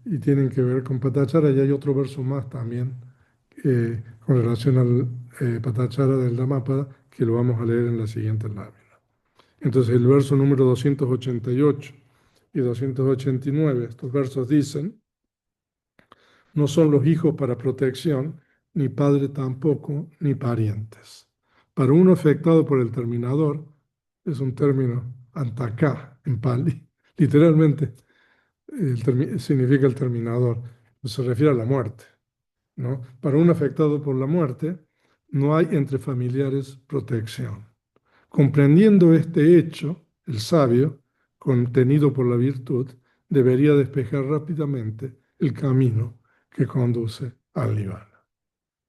y tienen que ver con Patachara, y hay otro verso más también con relación al Patachara del Dhammapada, que lo vamos a leer en la siguiente lámina. Entonces, el verso número 288 y 289, estos versos dicen: no son los hijos para protección, ni padre tampoco, ni parientes. Para uno afectado por el terminador, es un término antaká en Pali, literalmente significa el terminador, se refiere a la muerte, ¿no? Para un afectado por la muerte, no hay entre familiares protección. Comprendiendo este hecho, el sabio, contenido por la virtud, debería despejar rápidamente el camino que conduce al nirvana.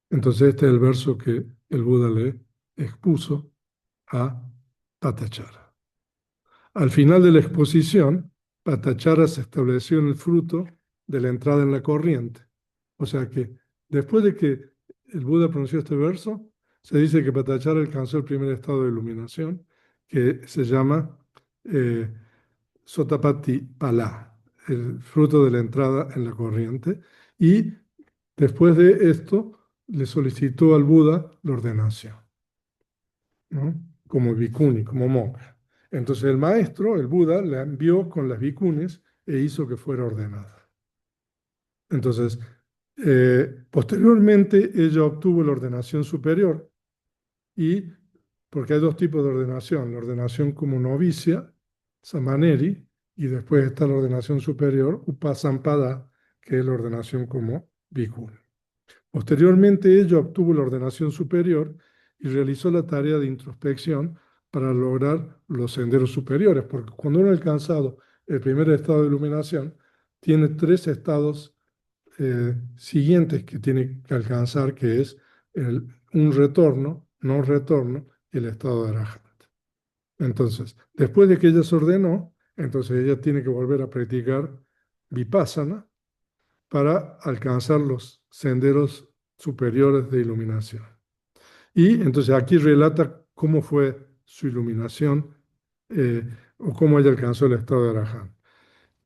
Entonces este es el verso que el Buda le expuso a Patachara. Al final de la exposición, Patachara se estableció en el fruto de la entrada en la corriente. O sea que Después de que el Buda pronunció este verso, se dice que Patachara alcanzó el primer estado de iluminación, que se llama eh, Sotapatti Pala, el fruto de la entrada en la corriente. Y después de esto, le solicitó al Buda la ordenación, ¿no? Como bhikkhuni, como monja. Entonces el maestro, el Buda, la envió con las bhikkhunis e hizo que fuera ordenada. Entonces, posteriormente ella obtuvo la ordenación superior y, porque hay dos tipos de ordenación, la ordenación como novicia, samaneri, y después está la ordenación superior, upasampada, que es la ordenación como bhikkhuni. Posteriormente ella obtuvo la ordenación superior y realizó la tarea de introspección para lograr los senderos superiores, porque cuando uno ha alcanzado el primer estado de iluminación, tiene tres estados siguientes que tiene que alcanzar, que es un retorno, no retorno, y el estado de Arahant. Entonces, después de que ella se ordenó, entonces ella tiene que volver a practicar vipassana para alcanzar los senderos superiores de iluminación. Y entonces aquí relata cómo fue su iluminación eh, o cómo ella alcanzó el estado de Arahant,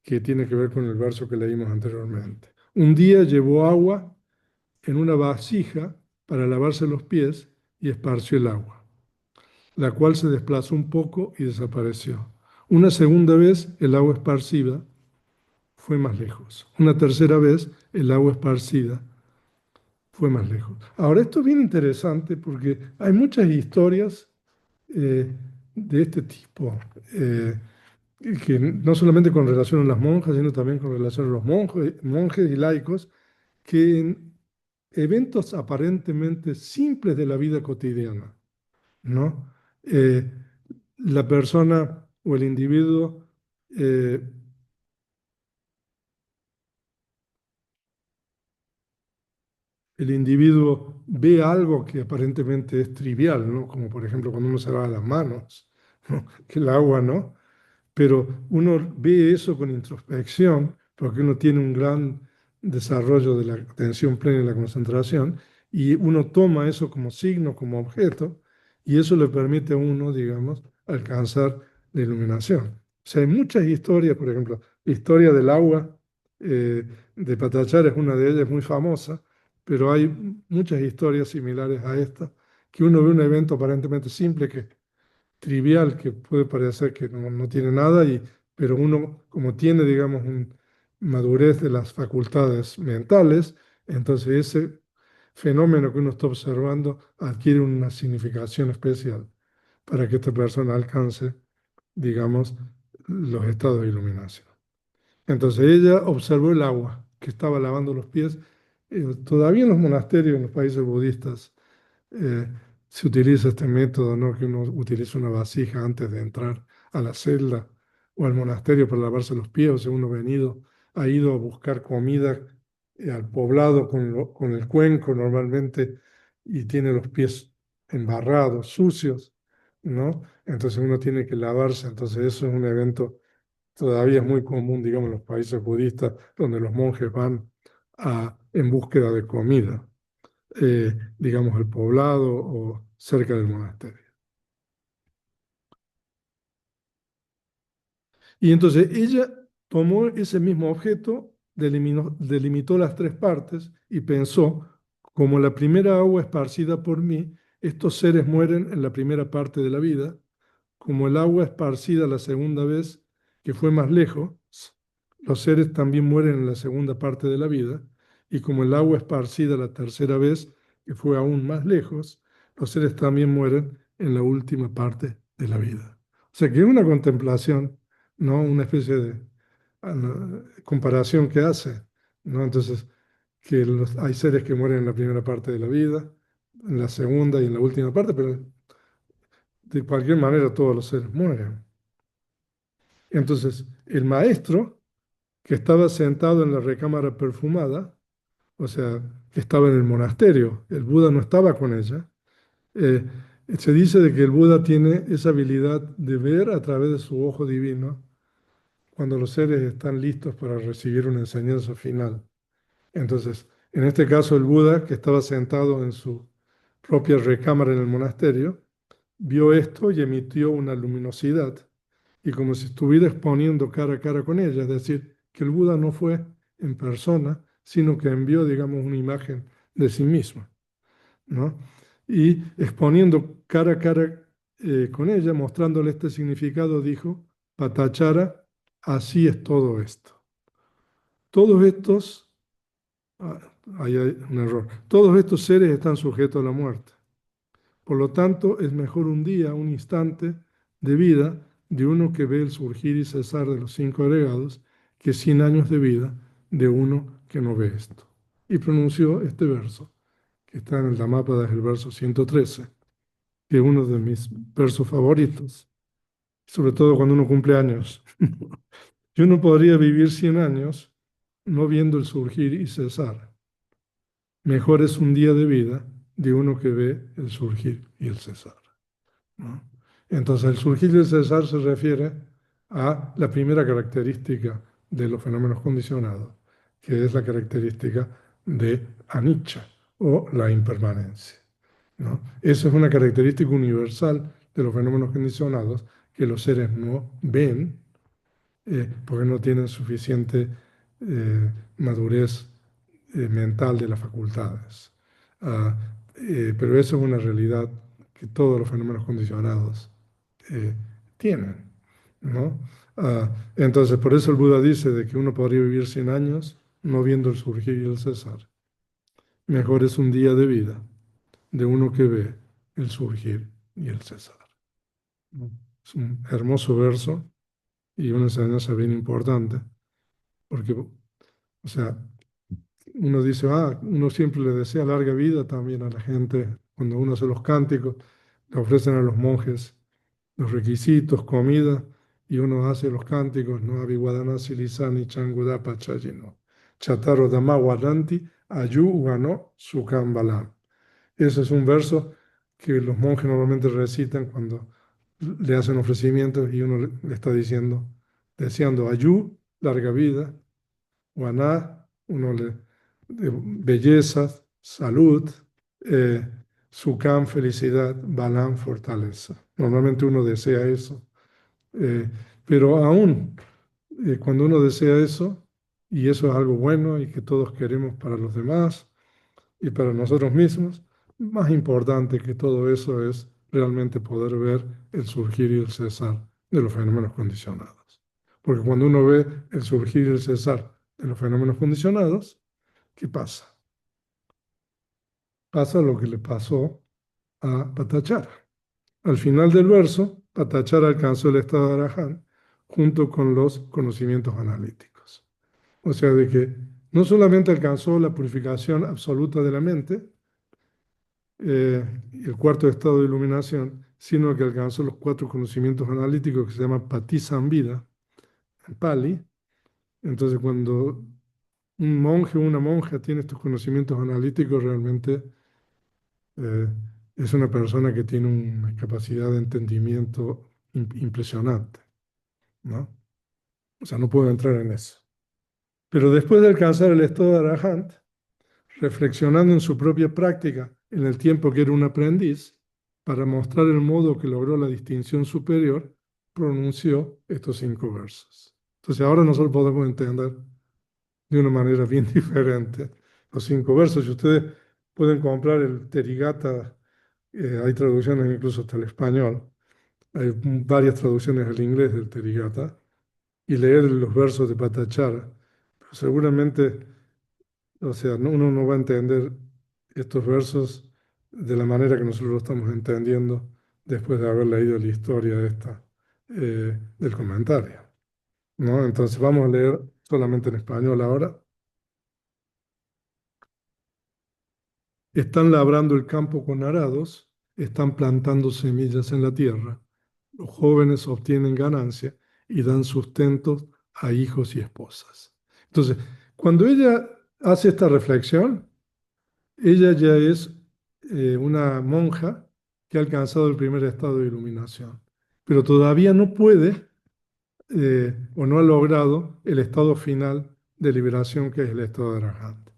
que tiene que ver con el verso que leímos anteriormente. Un día llevó agua en una vasija para lavarse los pies y esparció el agua, la cual se desplazó un poco y desapareció. Una segunda vez el agua esparcida fue más lejos. Una tercera vez el agua esparcida fue más lejos. Ahora, esto es bien interesante porque hay muchas historias de este tipo, que no solamente con relación a las monjas, sino también con relación a los monjes y laicos, que en eventos aparentemente simples de la vida cotidiana, ¿no? Eh, la persona o eh, el individuo ve algo que aparentemente es trivial, ¿no? Como por ejemplo cuando uno se lava las manos, ¿no? Que el agua, ¿no? Pero uno ve eso con introspección, porque uno tiene un gran desarrollo de la atención plena y la concentración, y uno toma eso como signo, como objeto, y eso le permite a uno, digamos, alcanzar la iluminación. O sea, hay muchas historias, por ejemplo, la historia del agua eh, de Patachara es una de ellas muy famosa, pero hay muchas historias similares a esta, que uno ve un evento aparentemente simple que trivial que puede parecer que no tiene nada, pero uno como tiene, digamos, una madurez de las facultades mentales, entonces ese fenómeno que uno está observando adquiere una significación especial para que esta persona alcance, digamos, los estados de iluminación. Entonces ella observó el agua que estaba lavando los pies. Todavía en los monasterios, en los países budistas, eh, se utiliza este método, ¿no? Que uno utiliza una vasija antes de entrar a la celda o al monasterio para lavarse los pies, o sea, uno ha ido a buscar comida al poblado con el cuenco normalmente y tiene los pies embarrados, sucios, ¿no? Entonces uno tiene que lavarse, entonces eso es un evento todavía es muy común, digamos, en los países budistas, donde los monjes van en búsqueda de comida, digamos, al poblado o cerca del monasterio. Y entonces ella tomó ese mismo objeto, delimitó las tres partes y pensó, como la primera agua esparcida por mí, estos seres mueren en la primera parte de la vida, como el agua esparcida la segunda vez, que fue más lejos, los seres también mueren en la segunda parte de la vida, y como el agua esparcida la tercera vez, que fue aún más lejos, los seres también mueren en la última parte de la vida. O sea que es una contemplación, ¿no? Una especie de comparación que hace, ¿no? Entonces, que hay seres que mueren en la primera parte de la vida, en la segunda y en la última parte, pero de cualquier manera todos los seres mueren. Entonces, el maestro, que estaba sentado en la recámara perfumada, o sea, que estaba en el monasterio, el Buda no estaba con ella, eh, se dice de que el Buda tiene esa habilidad de ver a través de su ojo divino cuando los seres están listos para recibir una enseñanza final. Entonces, En este caso, el Buda, que estaba sentado en su propia recámara en el monasterio, vio esto y emitió una luminosidad, y como si estuviera exponiendo cara a cara con ella, es decir, que el Buda no fue en persona, sino que envió, digamos, una imagen de sí mismo, ¿no? Y exponiendo cara a cara con ella, mostrándole este significado, dijo, Patachara, así es todo esto. Todos estos, ah, ahí hay un error, todos estos seres están sujetos a la muerte. Por lo tanto, es mejor un día, un instante de vida de uno que ve el surgir y cesar de los cinco agregados que 100 años de vida de uno que no ve esto. Y pronunció este verso, que está en el Dhammapada, es el verso 113, que es uno de mis versos favoritos, sobre todo cuando uno cumple años. Yo no podría vivir 100 años no viendo el surgir y cesar. Mejor es un día de vida de uno que ve el surgir y el cesar, ¿no? Entonces, el surgir y el cesar se refiere a la primera característica de los fenómenos condicionados, que es la característica de anicca o la impermanencia, ¿no? Eso es una característica universal de los fenómenos condicionados que los seres no ven porque no tienen suficiente madurez mental de las facultades. Ah, pero eso es una realidad que todos los fenómenos condicionados eh, tienen, ¿no? Entonces, por eso el Buda dice de que uno podría vivir 100 años no viendo el surgir y el cesar. Mejor es un día de vida de uno que ve el surgir y el cesar. Es un hermoso verso y una enseñanza bien importante, porque, o sea, uno dice, uno siempre le desea larga vida también a la gente. Cuando uno hace los cánticos, le ofrecen a los monjes los requisitos, comida, y uno hace los cánticos, no Abhiguadana Silisani Changuda Pachayino, Chataro Dhamma Wadanti, Ayu Ugano Sukham Balam. Ese es un verso que los monjes normalmente recitan cuando le hacen ofrecimientos y uno le está diciendo, deseando Ayu, larga vida, Guaná, uno le, belleza, salud, eh, Sukham, felicidad, Balam, fortaleza. Normalmente uno desea eso, eh, pero aún cuando uno desea eso, y eso es algo bueno y que todos queremos para los demás y para nosotros mismos, más importante que todo eso es realmente poder ver el surgir y el cesar de los fenómenos condicionados. Porque cuando uno ve el surgir y el cesar de los fenómenos condicionados, ¿qué pasa? Pasa lo que le pasó a Patachara. Al final del verso, Patachara alcanzó el estado de Arahant junto con los conocimientos analíticos. O sea, de que no solamente alcanzó la purificación absoluta de la mente, el cuarto estado de iluminación, sino que alcanzó los cuatro conocimientos analíticos que se llaman Patisambhida en Pali. Entonces, cuando un monje o una monja tiene estos conocimientos analíticos, realmente eh, es una persona que tiene una capacidad de entendimiento impresionante, ¿no? O sea, no puedo entrar en eso. Pero después de alcanzar el estado de Arahant, reflexionando en su propia práctica en el tiempo que era un aprendiz, para mostrar el modo que logró la distinción superior, pronunció estos cinco versos. Entonces ahora nosotros podemos entender de una manera bien diferente los cinco versos. Y ustedes pueden comprar el Therigatha, hay traducciones incluso hasta el español, hay varias traducciones al inglés del Therigatha, y leer los versos de Patachara. Pero seguramente, o sea, uno no va a entender estos versos de la manera que nosotros lo estamos entendiendo después de haber leído la historia esta del comentario, ¿no? Entonces vamos a leer solamente en español ahora. Están labrando el campo con arados, están plantando semillas en la tierra. Los jóvenes obtienen ganancia y dan sustento a hijos y esposas. Entonces, cuando ella hace esta reflexión, ella ya es una monja que ha alcanzado el primer estado de iluminación, pero todavía no puede o no ha logrado el estado final de liberación que es el estado de Arahant.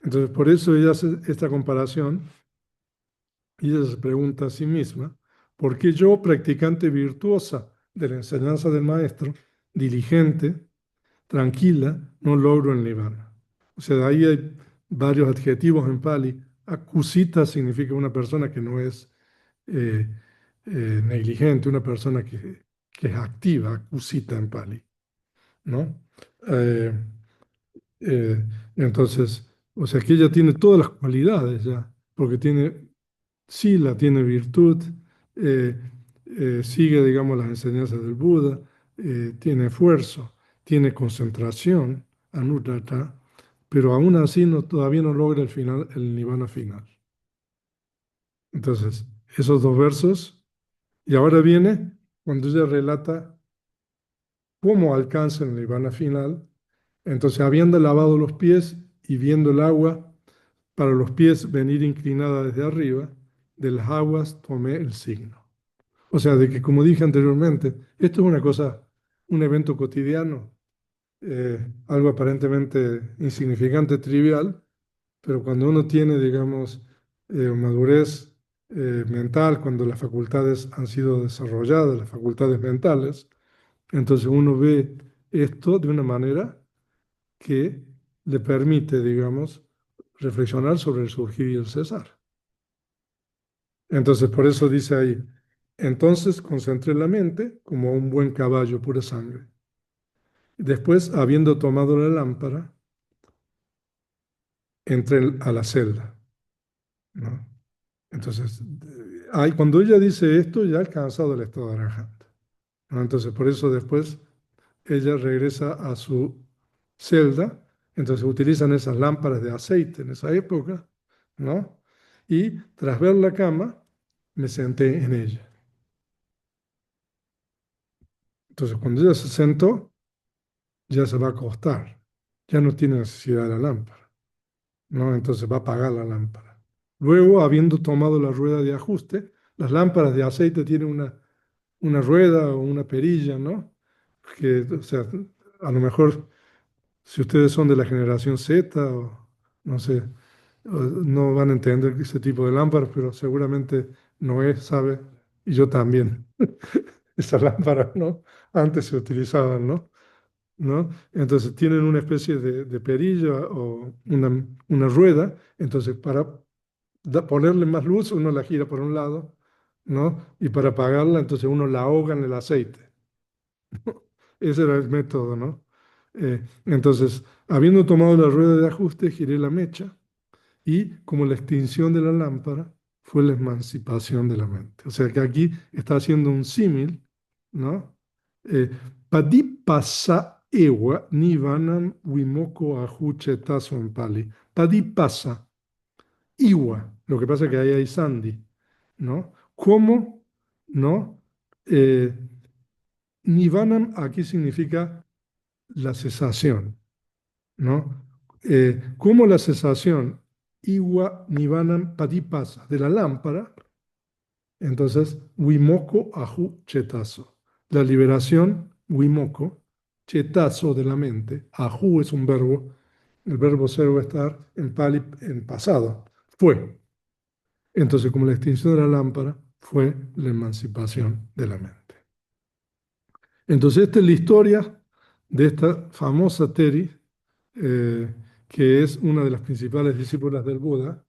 Entonces, por eso ella hace esta comparación y ella se pregunta a sí misma, ¿por qué yo, practicante virtuosa de la enseñanza del maestro, diligente, tranquila, no logro el nirvana? O sea, de ahí hay varios adjetivos en Pali. Akusita significa una persona que no es eh, negligente, una persona que es activa, akusita en Pali, ¿no? Eh, eh, entonces, o sea, que ella tiene todas las cualidades ya, porque tiene sila, tiene virtud, eh, sigue, digamos, las enseñanzas del Buda, tiene esfuerzo, tiene concentración, anuttara, pero aún así no, todavía no logra el final, el nirvana final. Entonces, esos dos versos, y ahora viene cuando ella relata cómo alcanza el nirvana final. Entonces, habiendo lavado los pies y viendo el agua para los pies venir inclinada desde arriba, de las aguas tomé el signo. O sea, de que como dije anteriormente, esto es una cosa, un evento cotidiano, algo aparentemente insignificante, trivial, pero cuando uno tiene, digamos, madurez mental, cuando las facultades han sido desarrolladas, las facultades mentales, entonces uno ve esto de una manera que le permite, digamos, reflexionar sobre el surgir y el cesar. Entonces, por eso dice ahí, entonces concentré la mente como un buen caballo pura sangre. Después, habiendo tomado la lámpara, entré a la celda, ¿no? Entonces, cuando ella dice esto, ya ha alcanzado el estado de arahanta, ¿no? Entonces, por eso después ella regresa a su celda, entonces utilizan esas lámparas de aceite en esa época, ¿no? Y tras ver la cama, me senté en ella. Entonces, cuando ella se sentó, ya se va a acostar, ya no tiene necesidad de la lámpara, ¿no? Entonces va a apagar la lámpara. Luego, habiendo tomado la rueda de ajuste, las lámparas de aceite tienen una rueda o una perilla, ¿no? Que, o sea, a lo mejor si ustedes son de la generación Z o no sé, no van a entender ese tipo de lámparas, pero seguramente Noé sabe, y yo también. Esas lámparas, ¿no? Antes se utilizaban, ¿no? ¿No? Entonces tienen una especie de perilla o una rueda, entonces para ponerle más luz uno la gira por un lado, ¿no? Y para apagarla entonces uno la ahoga en el aceite. Ese era el método, ¿no? Entonces, habiendo tomado la rueda de ajuste, giré la mecha y como la extinción de la lámpara fue la emancipación de la mente. O sea que aquí está haciendo un símil, ¿no? Eh, Padipasa ewa nivanam wimoko ahu chetaso en Pali. Padipasa, iwa. Lo que pasa es que ahí hay sandi, ¿no? ¿Cómo? ¿No? Eh, Nivanam aquí significa la cesación, ¿no? Como la cesación, Iwa Nivanam Padipasa, de la lámpara, entonces, Wimoko Ahu Chetazo, la liberación, Wimoko, Chetazo de la mente, Ahu es un verbo, el verbo ser o estar en Pali en pasado, fue. Entonces, como la extinción de la lámpara fue la emancipación de la mente. Entonces, esta es la historia de esta famosa Teri, eh, que es una de las principales discípulas del Buda,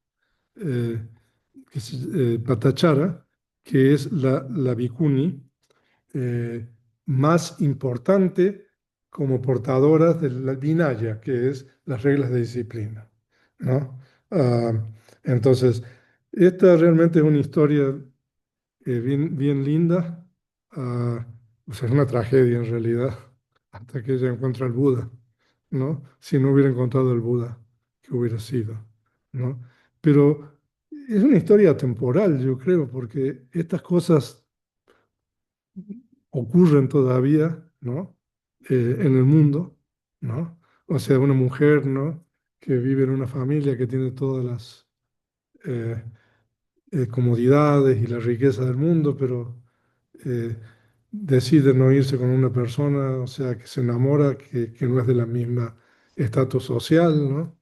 eh, que es Patachara, que es la bhikkhuni más importante como portadora de la Vinaya, que es las reglas de disciplina, ¿no? Ah, entonces, esta realmente es una historia bien, bien linda. O sea, es una tragedia en realidad, hasta que ella encuentra al Buda, ¿no? Si no hubiera encontrado el Buda, ¿qué hubiera sido? ¿No? Pero es una historia temporal, yo creo, porque estas cosas ocurren todavía, ¿no? En el mundo, ¿no? O sea, una mujer, ¿no? Que vive en una familia que tiene todas las eh, comodidades y la riqueza del mundo, pero eh, decide no irse con una persona, o sea, que se enamora, que no es de la misma estatus social, ¿no?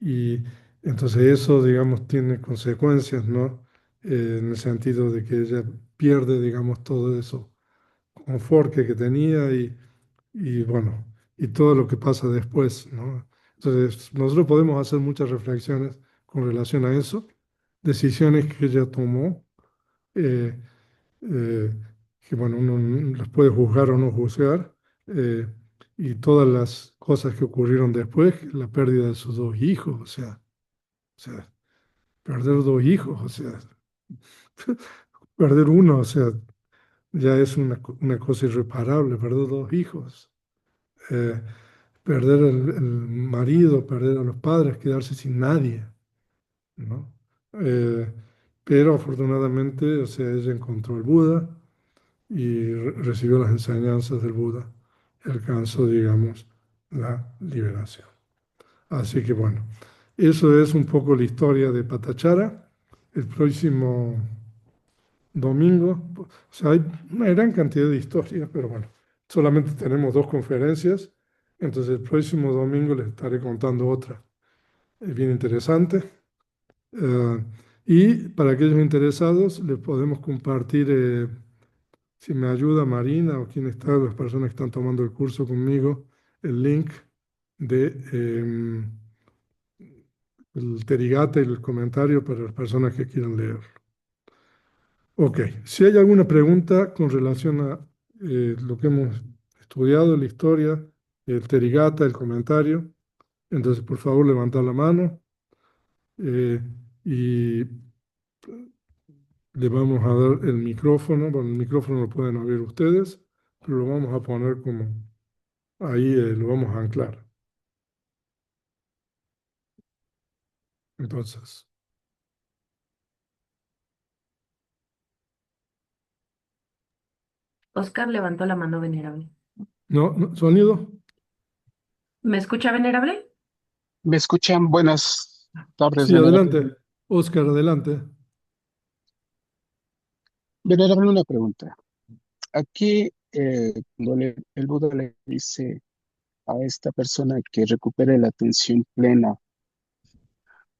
Y entonces eso, digamos, tiene consecuencias, ¿no? En el sentido de que ella pierde, digamos, todo eso confort que tenía y bueno, y todo lo que pasa después, ¿no? Entonces, nosotros podemos hacer muchas reflexiones con relación a eso, decisiones que ella tomó, eh, eh, que bueno, uno las puede juzgar o no juzgar, eh, y todas las cosas que ocurrieron después, la pérdida de sus dos hijos, o sea, perder dos hijos, o sea, perder uno, o sea, ya es una cosa irreparable, perder dos hijos. Eh, Perder el marido, perder a los padres, quedarse sin nadie, ¿no? Eh, pero afortunadamente, o sea, ella encontró el Buda y recibió las enseñanzas del Buda y alcanzó, digamos, la liberación. Así que bueno, eso es un poco la historia de Patachara. El próximo domingo, o sea, hay una gran cantidad de historias, pero bueno, solamente tenemos dos conferencias, entonces el próximo domingo les estaré contando otra bien interesante. Eh, y para aquellos interesados, les podemos compartir, si me ayuda Marina o quien está, las personas que están tomando el curso conmigo, el link de el Terigata y el comentario para las personas que quieran leer. Ok, si hay alguna pregunta con relación a lo que hemos estudiado, la historia, el Terigata, el comentario, entonces por favor levantar la mano eh, y le vamos a dar el micrófono. Bueno, el micrófono lo pueden abrir ustedes, pero lo vamos a poner como ahí, lo vamos a anclar. Entonces, Oscar levantó la mano venerable. ¿no? ¿Sonido? ¿Me escucha venerable? ¿Me escuchan? Buenas tardes, Sí, venerable. adelante. Oscar, adelante. Venerable, una pregunta. Aquí, cuando el Buda le dice a esta persona que recupere la atención plena,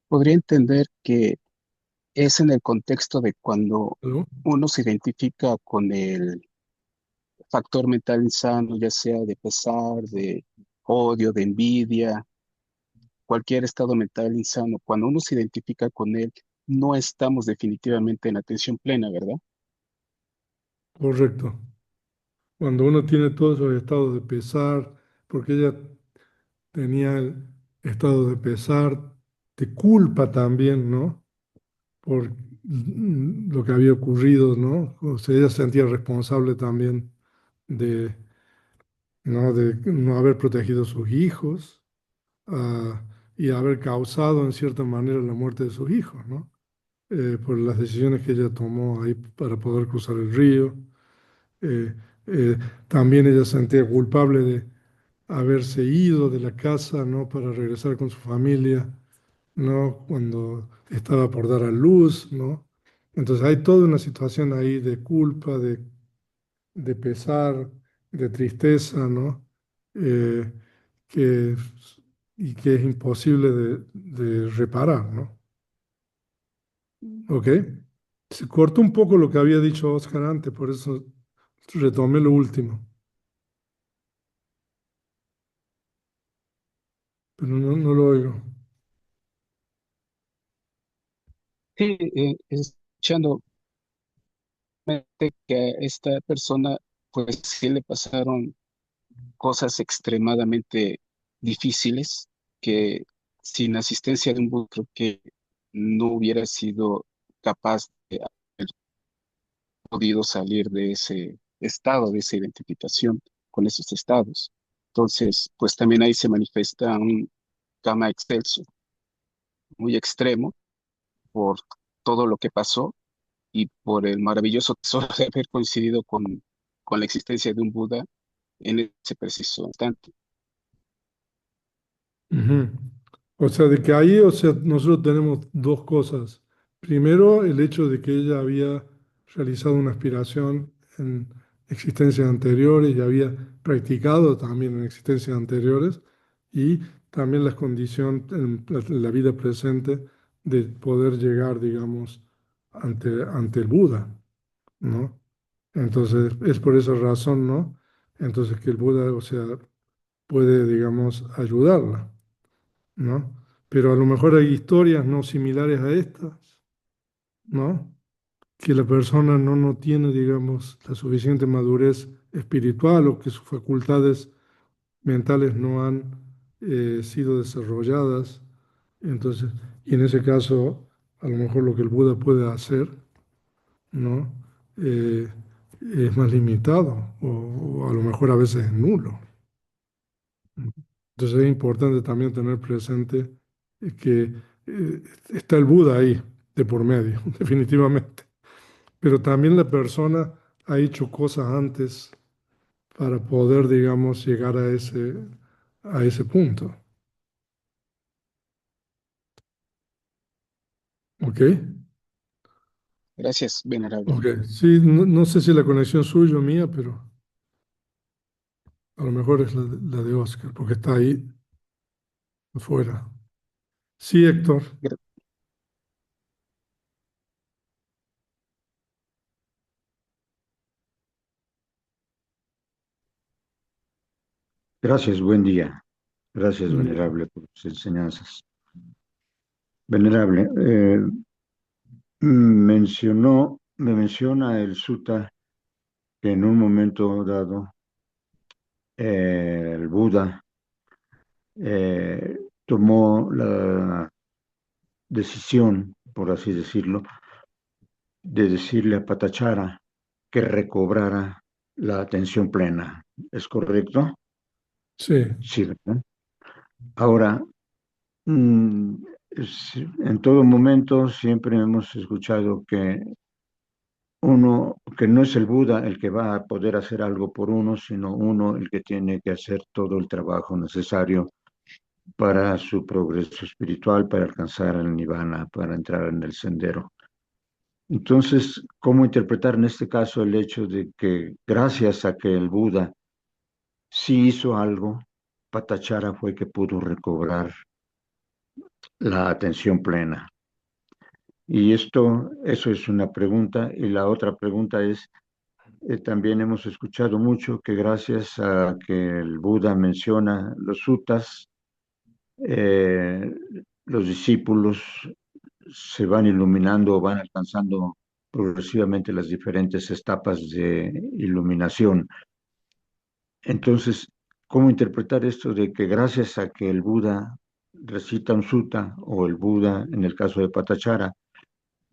podría entender que es en el contexto de cuando ¿Aló? uno se identifica con el factor mental insano, ya sea de pesar, de odio, de envidia, cualquier estado mental insano, cuando uno se identifica con él, no estamos definitivamente en atención plena, ¿verdad? Correcto. Cuando uno tiene todos esos estados de pesar, porque ella tenía el estado de pesar, de culpa también, ¿no? Por lo que había ocurrido, ¿no? O sea, ella se sentía responsable también de, ¿no? De no haber protegido a sus hijos, ah, y haber causado en cierta manera la muerte de sus hijos, ¿no? Por las decisiones que ella tomó ahí para poder cruzar el río. Eh, eh, También ella se sentía culpable de haberse ido de la casa, ¿no? Para regresar con su familia, ¿no? Cuando estaba por dar a luz, ¿no? Entonces hay toda una situación ahí de culpa, de pesar, de tristeza, ¿no? Eh, que, y que es imposible de reparar, ¿no? ¿Ok? Se cortó un poco lo que había dicho Oscar antes, por eso retomé lo último, pero no lo oigo. Sí, escuchando que a esta persona, pues sí le pasaron cosas extremadamente difíciles que sin asistencia de un Buda creo que no hubiera sido capaz de haber podido salir de ese estado, de esa identificación con esos estados. Entonces, pues también ahí se manifiesta un kama excelso, muy extremo por todo lo que pasó y por el maravilloso tesoro de haber coincidido con la existencia de un Buda en ese preciso instante. Ujú. O sea, de que ahí, o sea, nosotros tenemos dos cosas. Primero, el hecho de que ella había realizado una aspiración en existencias anteriores y había practicado también en existencias anteriores. Y también las condiciones en la vida presente de poder llegar, digamos, ante el Buda, ¿no? Entonces, es por esa razón, ¿no? Entonces, que el Buda, o sea, puede, digamos, ayudarla, ¿no? Pero a lo mejor hay historias no similares a estas, ¿no? Que la persona no tiene, digamos, la suficiente madurez espiritual o que sus facultades mentales no han sido desarrolladas. Entonces, y en ese caso, a lo mejor lo que el Buda puede hacer, ¿no? Eh, es más limitado o a lo mejor a veces es nulo. Entonces es importante también tener presente que está el Buda ahí de por medio, definitivamente. Pero también la persona ha hecho cosas antes para poder, digamos, llegar a ese punto. ¿Ok? Gracias, venerable. Ok. Sí, no sé si la conexión suya o mía, pero a lo mejor es la de Oscar, porque está ahí afuera. Sí, Héctor. Gra- Gracias, buen día. Gracias, Buen día. venerable, por sus enseñanzas. Venerable, me menciona el sutta que en un momento dado el Buda tomó la decisión, por así decirlo, de decirle a Patachara que recobrara la atención plena. ¿Es correcto? Sí. Sí, ¿verdad? Ahora, mm, en todo momento siempre hemos escuchado que que no es el Buda el que va a poder hacer algo por uno, sino uno el que tiene que hacer todo el trabajo necesario para su progreso espiritual, para alcanzar el nirvana, para entrar en el sendero. Entonces, ¿cómo interpretar en este caso el hecho de que gracias a que el Buda sí hizo algo, Patachara fue que pudo recobrar la atención plena? Y eso es una pregunta. Y la otra pregunta es, también hemos escuchado mucho que gracias a que el Buda menciona los suttas, eh, los discípulos se van iluminando o van alcanzando progresivamente las diferentes etapas de iluminación. Entonces, ¿cómo interpretar esto de que gracias a que el Buda recita un sutta o el Buda, en el caso de Patachara,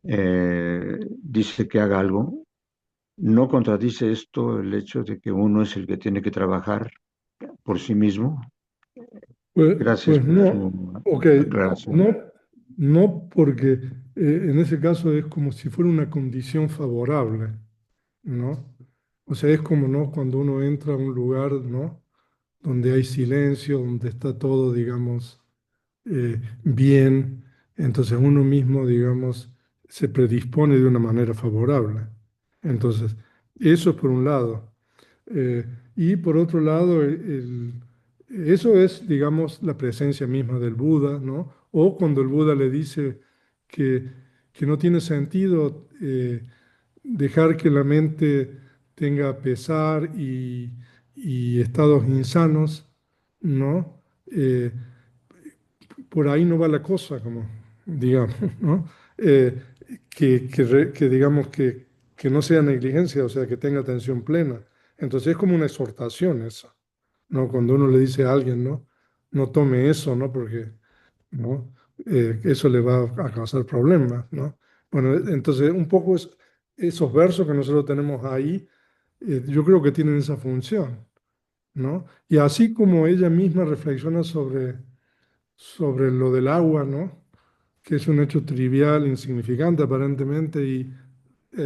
dice que haga algo? ¿No contradice esto el hecho de que uno es el que tiene que trabajar por sí mismo? Gracias Pues por no, su ok, aclaración. no, no porque en ese caso es como si fuera una condición favorable, ¿no? O sea, es como, ¿no? Cuando uno entra a un lugar, ¿no? Donde hay silencio, donde está todo, digamos, bien, entonces uno mismo, digamos, se predispone de una manera favorable. Entonces, eso es por un lado. Eh, y por otro lado, eso es, digamos, la presencia misma del Buda, ¿no? O cuando el Buda le dice que, que no tiene sentido dejar que la mente tenga pesar y estados insanos, ¿no? Eh, por ahí no va la cosa, como digamos, ¿no? Eh, que digamos que no sea negligencia, o sea, que tenga atención plena. Entonces es como una exhortación esa, ¿no? Cuando uno le dice a alguien, ¿no? No tome eso, ¿no? Porque, ¿no? Eso le va a causar problemas, ¿no? Bueno, entonces un poco esos versos que nosotros tenemos ahí, yo creo que tienen esa función, ¿no? Y así como ella misma reflexiona sobre lo del agua, ¿no? Que es un hecho trivial, insignificante aparentemente y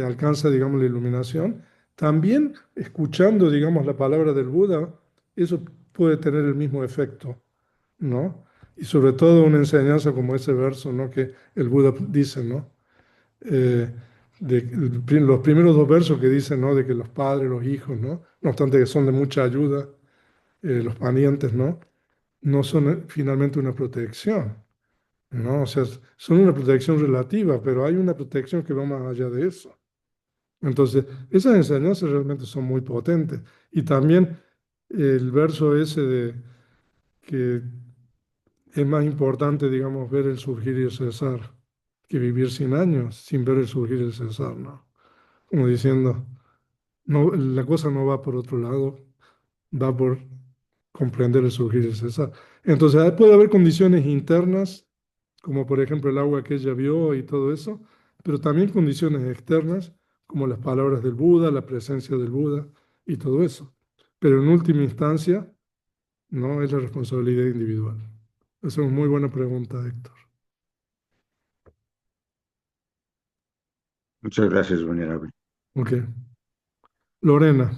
alcanza, digamos, la iluminación. También escuchando, digamos, la palabra del Buda, eso puede tener el mismo efecto, ¿no? Y sobre todo una enseñanza como ese verso, ¿no? Que el Buda dice, ¿no? Eh, los primeros dos versos que dicen, ¿no? De que los padres, los hijos, ¿no? No obstante que son de mucha ayuda, los parientes, ¿no? no son finalmente una protección, ¿no? O sea, son una protección relativa, pero hay una protección que va más allá de eso. Entonces, esas enseñanzas realmente son muy potentes. Y también el verso ese de que es más importante, digamos, ver el surgir y el cesar que vivir 100 años sin ver el surgir y el cesar, ¿no? Como diciendo, no, la cosa no va por otro lado, va por comprender el surgir y el cesar. Entonces, puede haber condiciones internas, como por ejemplo el agua que ella vio y todo eso, pero también condiciones externas, como las palabras del Buda, la presencia del Buda y todo eso. Pero en última instancia, no es la responsabilidad individual. Esa es una muy buena pregunta, Héctor. Muchas gracias, venerable. Ok. Lorena,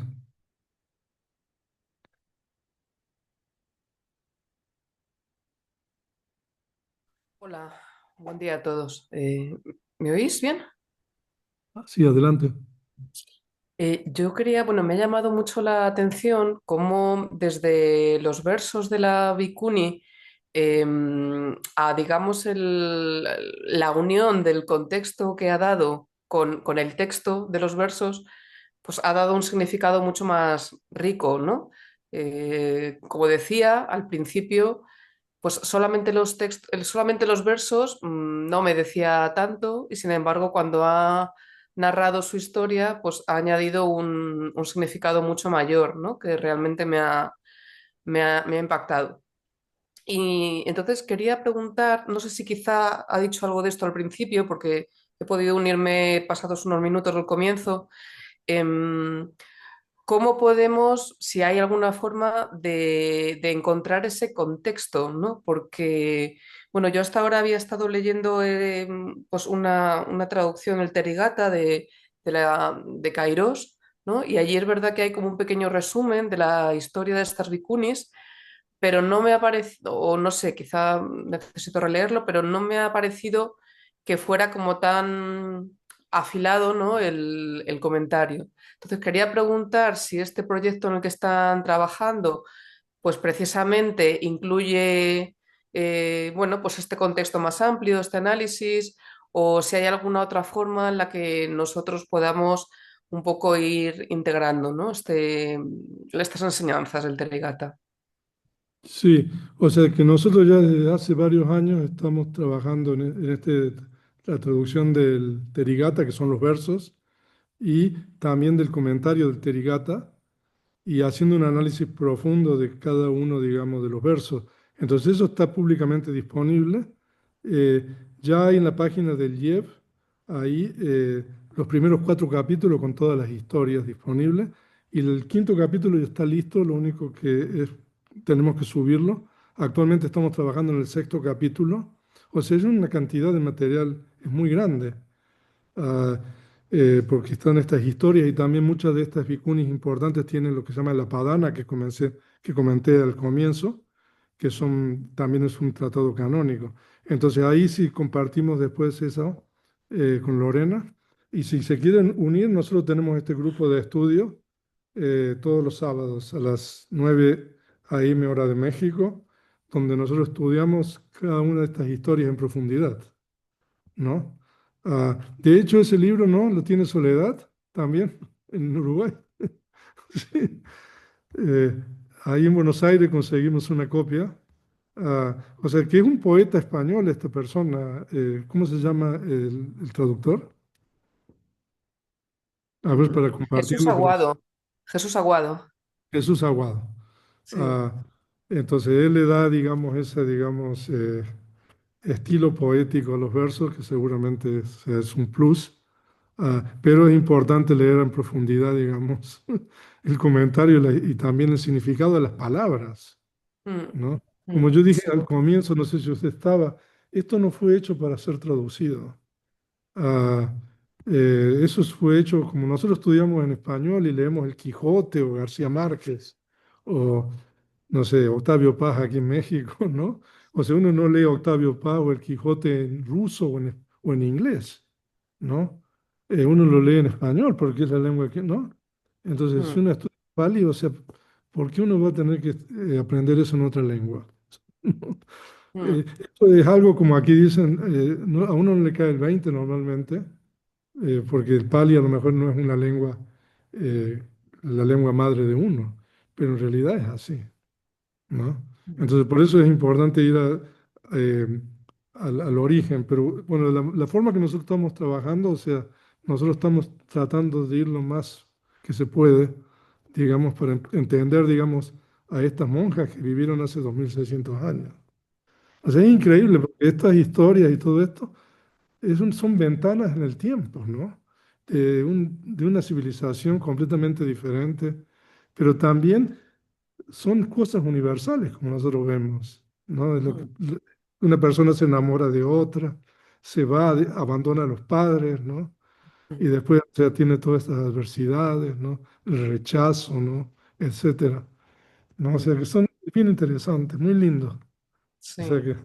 Hola, buen día a todos. ¿Me oís bien? sí, adelante. Yo quería, bueno, me ha llamado mucho la atención cómo desde los versos de la Bhikkhuni a, digamos, la unión del contexto que ha dado con el texto de los versos, pues ha dado un significado mucho más rico, ¿no? Como decía al principio, pues solamente los versos no me decía tanto y sin embargo cuando ha narrado su historia, pues ha añadido un significado mucho mayor, ¿no? Que realmente me ha impactado. Y entonces quería preguntar, no sé si quizá ha dicho algo de esto al principio, porque he podido unirme pasados unos minutos del comienzo. em, ¿Cómo podemos, si hay alguna forma de encontrar ese contexto, ¿no? Porque, bueno, yo hasta ahora había estado leyendo pues una traducción, el Terigata de Kairos, ¿no? Y allí es verdad que hay como un pequeño resumen de la historia de estas vicunis, pero no me ha parecido, o no sé, quizá necesito releerlo, pero no me ha parecido que fuera como tan afilado, ¿no? El comentario. Entonces quería preguntar si este proyecto en el que están trabajando, pues precisamente incluye, bueno, pues este contexto más amplio, este análisis, o si hay alguna otra forma en la que nosotros podamos un poco ir integrando, ¿no? Estas enseñanzas del Terigata. Sí, o sea que nosotros ya desde hace varios años estamos trabajando la traducción del Terigata, que son los versos, y también del comentario del Terigata, y haciendo un análisis profundo de cada uno, digamos, de los versos. Entonces eso está públicamente disponible. Eh, ya hay en la página del IEF, ahí los primeros 4 capítulos con todas las historias disponibles, y el quinto capítulo ya está listo, lo único que es, tenemos que subirlo. Actualmente estamos trabajando en el sexto capítulo, o sea, es una cantidad de material, es muy grande. Ah, porque están estas historias y también muchas de estas vicunis importantes tienen lo que se llama la padana que comenté al comienzo, que también es un tratado canónico. Entonces ahí sí compartimos después eso con Lorena. Y si se quieren unir, nosotros tenemos este grupo de estudio todos los sábados a las 9 a.m. hora de México, donde nosotros estudiamos cada una de estas historias en profundidad, ¿no? De hecho, ese libro, ¿no? Lo tiene Soledad también en Uruguay. Sí. Eh, Ahí en Buenos Aires conseguimos una copia. O sea, que es un poeta español esta persona. ¿Cómo se llama el traductor? A ver, para Jesús compartirlo. Aguado. Jesús Aguado. Jesús Aguado. Sí. Ah, entonces, él le da, digamos, ese, digamos, estilo poético a los versos, que seguramente es un plus. Pero es importante leer en profundidad, digamos, el comentario y también el significado de las palabras, Mm, ¿no? Como yo dije sí. al comienzo, no sé si usted estaba, esto no fue hecho para ser traducido. Ah, Eso fue hecho como nosotros estudiamos en español y leemos El Quijote o García Márquez o, no sé, Octavio Paz aquí en México, ¿no? O sea, uno no lee Octavio Paz o El Quijote en ruso o en inglés, ¿no? Uno lo lee en español porque es la lengua que, ¿no? Entonces, si Mm, uno estudia Pali, o sea, ¿por qué uno va a tener que aprender eso en otra lengua? Mm, Esto es algo como aquí dicen, a uno no le cae el 20 normalmente, porque el pali a lo mejor no es una lengua, eh, la lengua madre de uno, pero en realidad es así, ¿no? mm, Entonces, por eso es importante ir al origen. Pero bueno, la forma que nosotros estamos trabajando, o sea, nosotros estamos tratando de ir lo más que se puede, digamos, para entender, digamos, a estas monjas que vivieron hace 2600 años. O sea, es increíble, porque estas historias y todo esto son ventanas en el tiempo, ¿no? De una civilización completamente diferente, pero también son cosas universales, como nosotros vemos, ¿no? De lo que mm, una persona se enamora de otra, se va, abandona a los padres, ¿no? Y mm. después, o sea, tiene todas estas adversidades, ¿no? El rechazo, ¿no? Etcétera, ¿no? O sea, que son bien interesantes, muy lindos. O sea Sí. que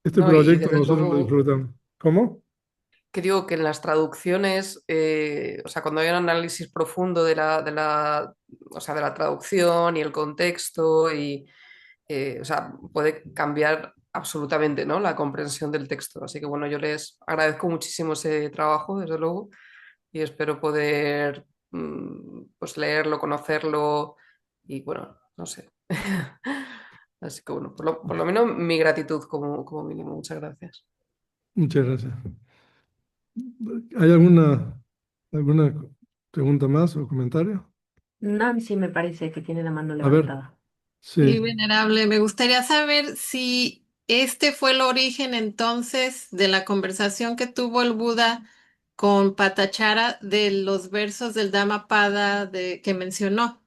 este No, y proyecto desde nosotros lo luego disfrutamos. ¿Cómo? que digo que en las traducciones, o sea, cuando hay un análisis profundo o sea, de la traducción y el contexto, o sea, puede cambiar absolutamente, ¿no? La comprensión del texto. Así que bueno, yo les agradezco muchísimo ese trabajo, desde luego, y espero poder pues leerlo, conocerlo y bueno, no sé. Así que bueno, por lo menos mi gratitud como mínimo. Muchas gracias. Muchas gracias. ¿Hay alguna pregunta más o comentario? Nancy me parece que tiene la mano A ver, levantada. sí. Sí, venerable, me gustaría saber si este fue el origen entonces de la conversación que tuvo el Buda con Patachara de los versos del Dhammapada que mencionó.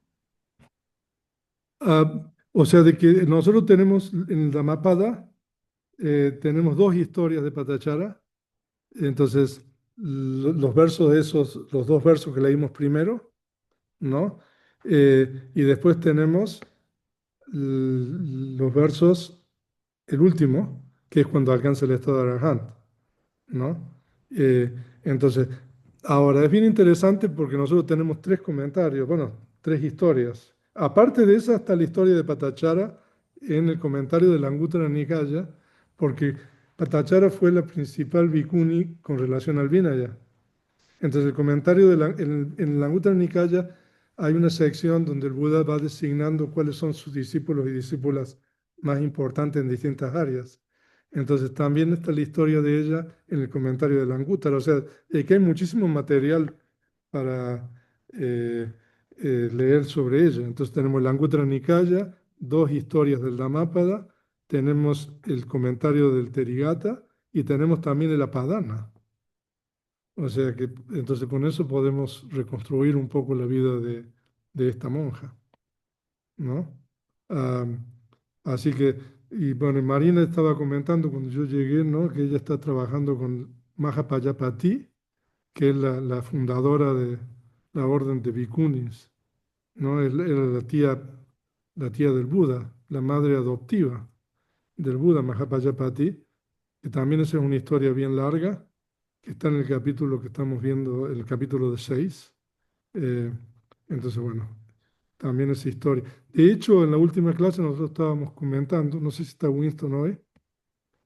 O sea, de que nosotros tenemos en el Dhammapada, tenemos dos historias de Patachara. Entonces, los versos de esos, los dos versos que leímos primero, ¿no? Y después tenemos los versos, el último, que es cuando alcanza el estado de Arahant, ¿no? Eh, entonces, ahora es bien interesante porque nosotros tenemos tres comentarios, bueno, tres historias. Aparte de esa está la historia de Patachara en el comentario de la Anguttara Nikaya, porque Patachara fue la principal bhikkhuni con relación al Vinaya. Entonces, el comentario en la Anguttara Nikaya hay una sección donde el Buda va designando cuáles son sus discípulos y discípulas más importantes en distintas áreas. Entonces, también está la historia de ella en el comentario de la Anguttara. O sea, que hay muchísimo material para eh, leer sobre ella. Entonces, tenemos la Anguttara Nikaya, dos historias del Dhammapada, tenemos el comentario del Therigatha y tenemos también el Apadana. O sea que entonces con eso podemos reconstruir un poco la vida de esta monja, ¿no? Ah, así que, y bueno, Marina estaba comentando cuando yo llegué, ¿no? Que ella está trabajando con Mahapajapati, que es la fundadora de la orden de Bhikkhunis, ¿no? Era la tía del Buda, la madre adoptiva del Buda, Mahapajapati, que también esa es una historia bien larga que está en el capítulo que estamos viendo, el capítulo de 6. Eh, entonces, bueno, también esa historia. De hecho, en la última clase nosotros estábamos comentando, no sé si está Winston hoy,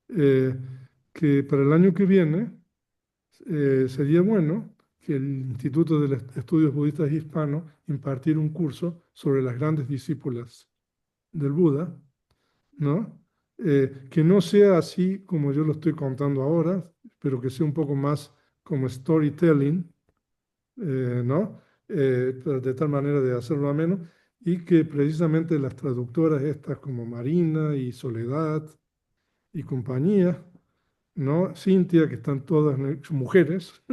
eh, que para el año que viene sería bueno que el Instituto de Estudios Budistas Hispanos impartiera un curso sobre las grandes discípulas del Buda, ¿no? Que no sea así como yo lo estoy contando ahora, pero que sea un poco más como storytelling, ¿no? Pero de tal manera de hacerlo ameno, y que precisamente las traductoras estas como Marina y Soledad y compañía, ¿no? Cintia, que están todas mujeres,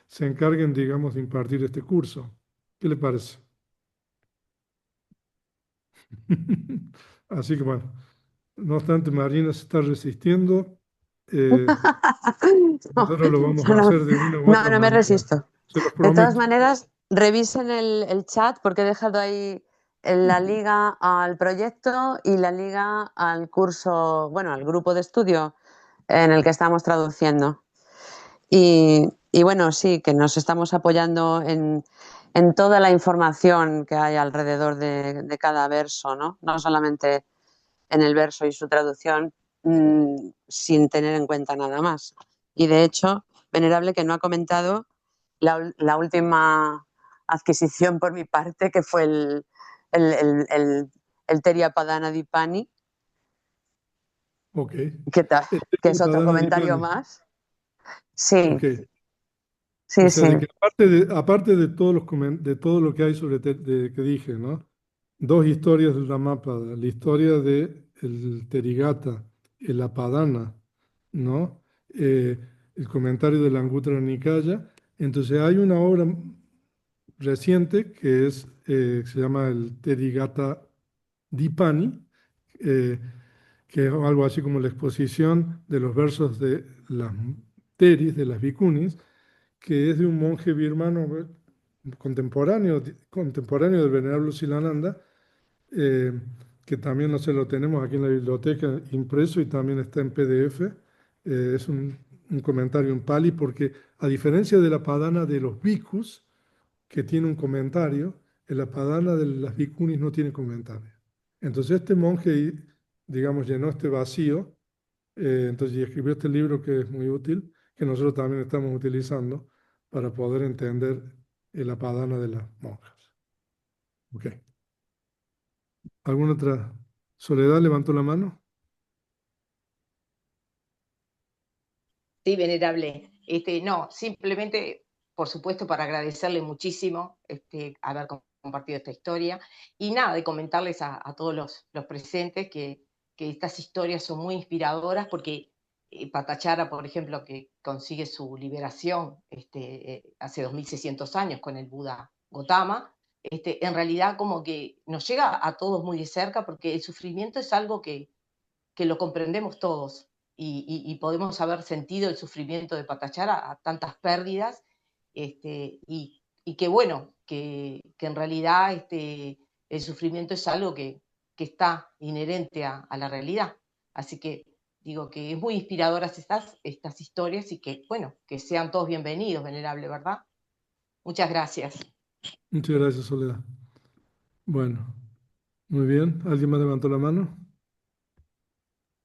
se encarguen, digamos, de impartir este curso. ¿Qué le parece? Así que bueno, no obstante, Marina se está resistiendo. eh, No, Nosotros lo vamos a no, hacer de una u no, otra no me manera, resisto. se los De todas prometo. maneras, revisen el chat porque he dejado ahí la liga al proyecto y la liga al curso, bueno, al grupo de estudio en el que estamos traduciendo. Y bueno, sí, que nos estamos apoyando en toda la información que hay alrededor de cada verso, ¿no? No solamente en el verso y su traducción, sin tener en cuenta nada más. Y de hecho, Venerable que no ha comentado la última adquisición por mi parte, que fue el Teriapadana Dipani, Ok. que es otro Padana comentario Dipani. más. Sí, Ok. sí, O sea, de sí. que aparte de todos de todo lo que hay sobre que dije, ¿no? Dos historias del Dhammapada, la historia de el Terigata, el Apadana, ¿no? Eh, el comentario de la Anguttara Nikaya. Entonces hay una obra reciente que se llama el Terigata Dipani, eh, que es algo así como la exposición de los versos de las teris, de las bhikkhunis, que es de un monje birmano contemporáneo del venerable Silananda, eh, que también no se lo tenemos aquí en la biblioteca impreso y también está en PDF. Es un comentario en Pali porque a diferencia de la padana de los bhikkhus, que tiene un comentario, en la padana de las bhikkhunis no tiene comentario. Entonces este monje, digamos, llenó este vacío, entonces y escribió este libro que es muy útil, que nosotros también estamos utilizando para poder entender la padana de las monjas. Ok. ¿Alguna otra? Soledad levantó la mano. Sí, venerable. No, simplemente, por supuesto, para agradecerle muchísimo haber compartido esta historia y nada, de comentarles a todos los presentes que estas historias son muy inspiradoras porque Patachara, por ejemplo, que consigue su liberación hace 2600 años con el Buda Gotama, en realidad como que nos llega a todos muy de cerca porque el sufrimiento es algo que lo comprendemos todos y podemos haber sentido el sufrimiento de Patachara a tantas pérdidas, y que bueno, que en realidad el sufrimiento es algo que está inherente a la realidad. Así que digo que es muy inspiradoras estas historias y que bueno, que sean todos bienvenidos, venerable, ¿verdad? Muchas gracias. Muchas gracias, Soledad. Bueno, muy bien. ¿Alguien más levantó la mano?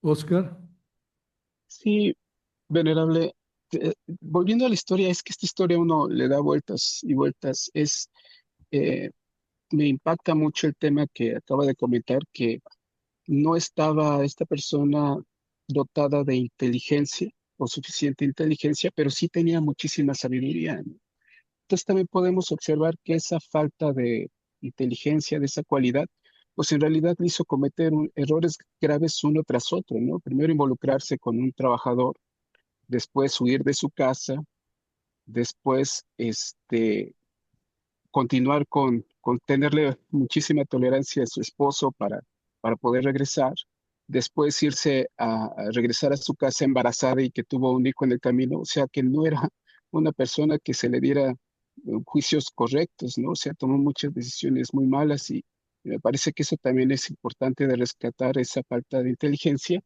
Oscar. Sí, venerable. Volviendo a la historia, es que esta historia uno le da vueltas y vueltas. Eh, Me impacta mucho el tema que acaba de comentar, que no estaba esta persona dotada de inteligencia o suficiente inteligencia, pero sí tenía muchísima sabiduría, ¿no? Entonces también podemos observar que esa falta de inteligencia, de esa cualidad, pues en realidad le hizo cometer errores graves uno tras otro, ¿no? Primero involucrarse con un trabajador, después huir de su casa, después continuar con tenerle muchísima tolerancia a su esposo para poder regresar, después irse a regresar a su casa embarazada y que tuvo un hijo en el camino, o sea que no era una persona que se le diera juicios correctos, ¿no? O sea, tomó muchas decisiones muy malas y me parece que eso también es importante de rescatar esa falta de inteligencia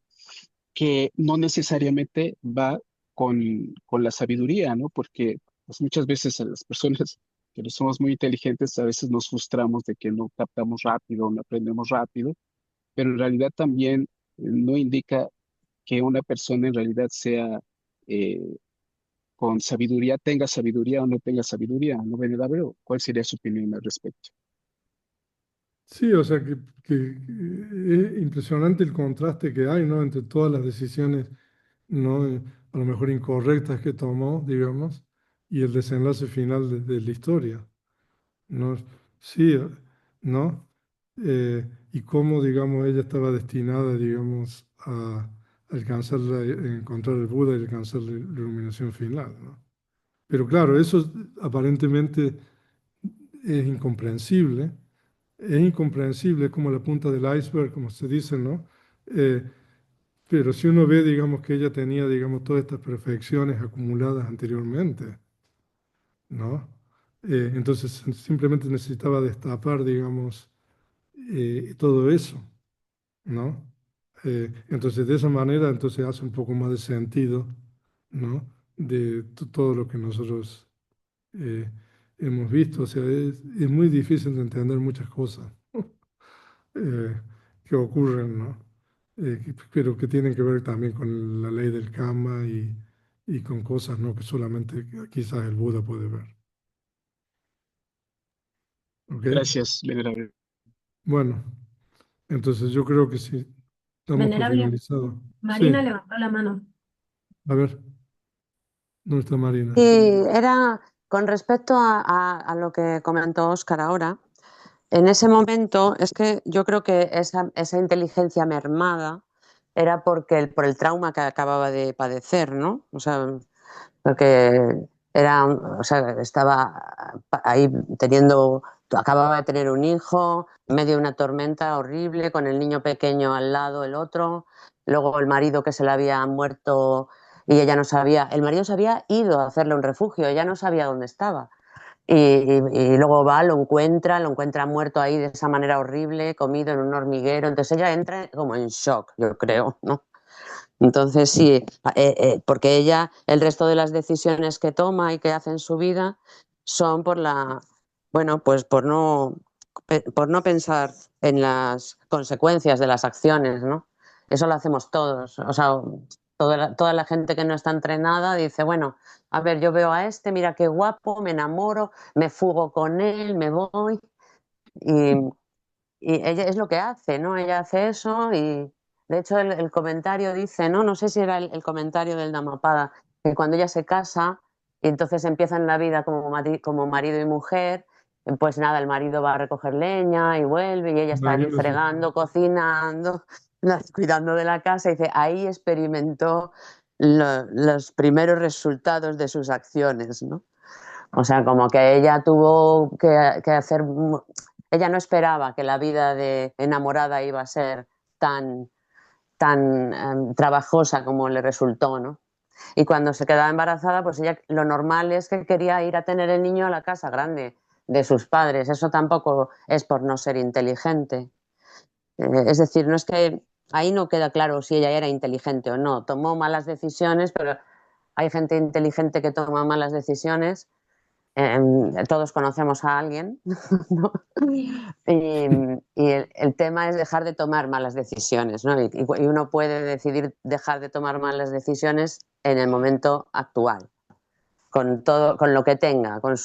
que no necesariamente va con la sabiduría, ¿no? Porque pues, muchas veces a las personas que no somos muy inteligentes a veces nos frustramos de que no captamos rápido, no aprendemos rápido, pero en realidad también no indica que una persona en realidad sea eh, con sabiduría, tenga sabiduría o no tenga sabiduría, ¿no, venerable? ¿Cuál sería su opinión al respecto? Sí, o sea que es impresionante el contraste que hay, ¿no? Entre todas las decisiones, ¿no? A lo mejor incorrectas que tomó, digamos, y el desenlace final de la historia, ¿no? Sí, ¿no? Y cómo, digamos, ella estaba destinada, digamos, a alcanzar, encontrar el Buda y alcanzar la iluminación final, ¿no? Pero claro, eso aparentemente es incomprensible. Es incomprensible, es como la punta del iceberg, como se dice, ¿no? Eh, pero si uno ve, digamos, que ella tenía, digamos, todas estas perfecciones acumuladas anteriormente, ¿no? Entonces simplemente necesitaba destapar, digamos, todo eso, ¿no? Entonces de esa manera, entonces hace un poco más de sentido, ¿no? De todo lo que nosotros eh, hemos visto. O sea, es muy difícil de entender muchas cosas. eh, que ocurren, ¿no? pero que tienen que ver también con la ley del karma y con cosas, ¿no? Que solamente quizás el Buda puede ver. ¿Ok? Gracias, venerable. Bueno, entonces yo creo que sí, damos por Venerable, finalizado. Marina Sí, levantó la mano. a ver, ¿dónde está Marina? Sí, era con respecto a lo que comentó Óscar ahora. En ese momento, es que yo creo que esa inteligencia mermada era por el trauma que acababa de padecer, ¿no? O sea, porque o sea, estaba ahí acababa de tener un hijo, en medio de una tormenta horrible, con el niño pequeño al lado, el otro, luego el marido que se le había muerto y ella no sabía, el marido se había ido a hacerle un refugio, ella no sabía dónde estaba. Y luego va, lo encuentra muerto ahí de esa manera horrible, comido en un hormiguero. Entonces ella entra como en shock, yo creo, ¿no? Entonces sí, porque ella, el resto de las decisiones que toma y que hace en su vida son bueno, pues por no pensar en las consecuencias de las acciones, ¿no? Eso lo hacemos todos. O sea, toda la gente que no está entrenada dice, bueno, a ver, yo veo a este, mira qué guapo, me enamoro, me fugo con él, me voy. Y, y ella es lo que hace, ¿no? Ella hace eso y de hecho el comentario dice, ¿no? No sé si era el comentario del Dhammapada, que cuando ella se casa y entonces empiezan la vida como marido y mujer, pues nada, el marido va a recoger leña y vuelve y ella está allí Imagínese. fregando, cocinando, cuidando de la casa y dice, ahí experimentó los primeros resultados de sus acciones, ¿no? O sea, como que ella tuvo que hacer. Ella no esperaba que la vida de enamorada iba a ser tan trabajosa como le resultó, ¿no? Y cuando se quedaba embarazada, pues ella lo normal es que quería ir a tener el niño a la casa grande de sus padres. Eso tampoco es por no ser inteligente. Es decir, no es que ahí no queda claro si ella era inteligente o no. Tomó malas decisiones, pero hay gente inteligente que toma malas decisiones. Todos conocemos a alguien, ¿no? Y el tema es dejar de tomar malas decisiones, ¿no? Y uno puede decidir dejar de tomar malas decisiones en el momento actual, con todo, con lo que tenga, con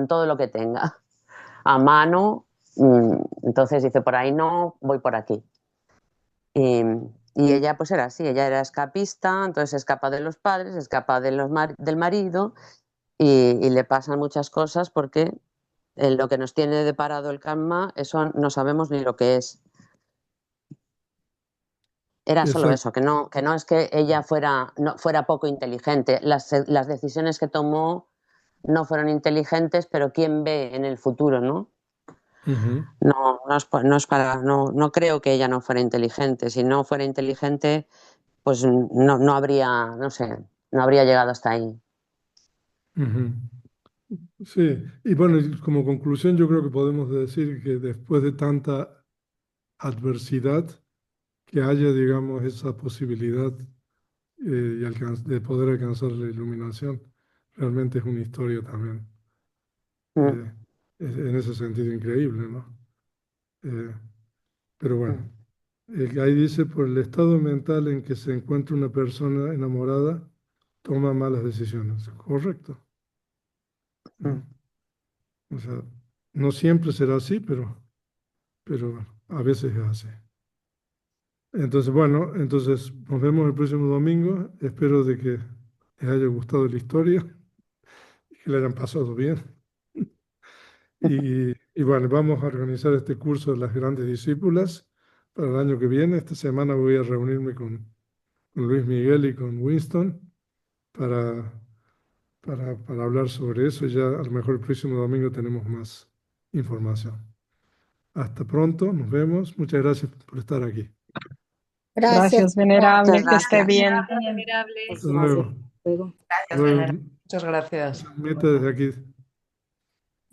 todo lo que tenga a mano. Entonces dice, por ahí no, voy por aquí. Y ella pues era así, ella era escapista, entonces escapa de los padres, escapa del marido y le pasan muchas cosas porque lo que nos tiene deparado el karma, eso no sabemos ni lo que es. Era solo Exacto. eso, que no es que ella fuera poco inteligente. Las decisiones que tomó no fueron inteligentes, pero ¿quién ve en el futuro, no? Ujú, No creo que ella no fuera inteligente. Si no fuera inteligente, pues no habría, no sé, no habría llegado hasta ahí. ujú. Sí, y bueno, y como conclusión yo creo que podemos decir que después de tanta adversidad, que haya, digamos, esa posibilidad de poder alcanzar la iluminación, realmente es una historia también, Mm, eh, en ese sentido increíble, ¿no? Eh, pero bueno, mm, ahí dice, por el estado mental en que se encuentra una persona enamorada, toma malas decisiones. Correcto, mm. ¿no? O sea, no siempre será así, pero bueno, a veces es así. Entonces, bueno, entonces nos vemos el próximo domingo. Espero de que les haya gustado la historia y que le hayan pasado bien. Y bueno, vamos a organizar este curso de las grandes discípulas para el año que viene. Esta semana voy a reunirme con Luis Miguel y con Winston para, para hablar sobre eso. Ya a lo mejor el próximo domingo tenemos más información. Hasta pronto, nos vemos. Muchas gracias por estar aquí. Gracias. Gracias, venerable, Muchas que esté gracias. bien. Venerable. Hasta luego. Hasta Gracias, luego. Vener. Muchas gracias. Meta desde aquí.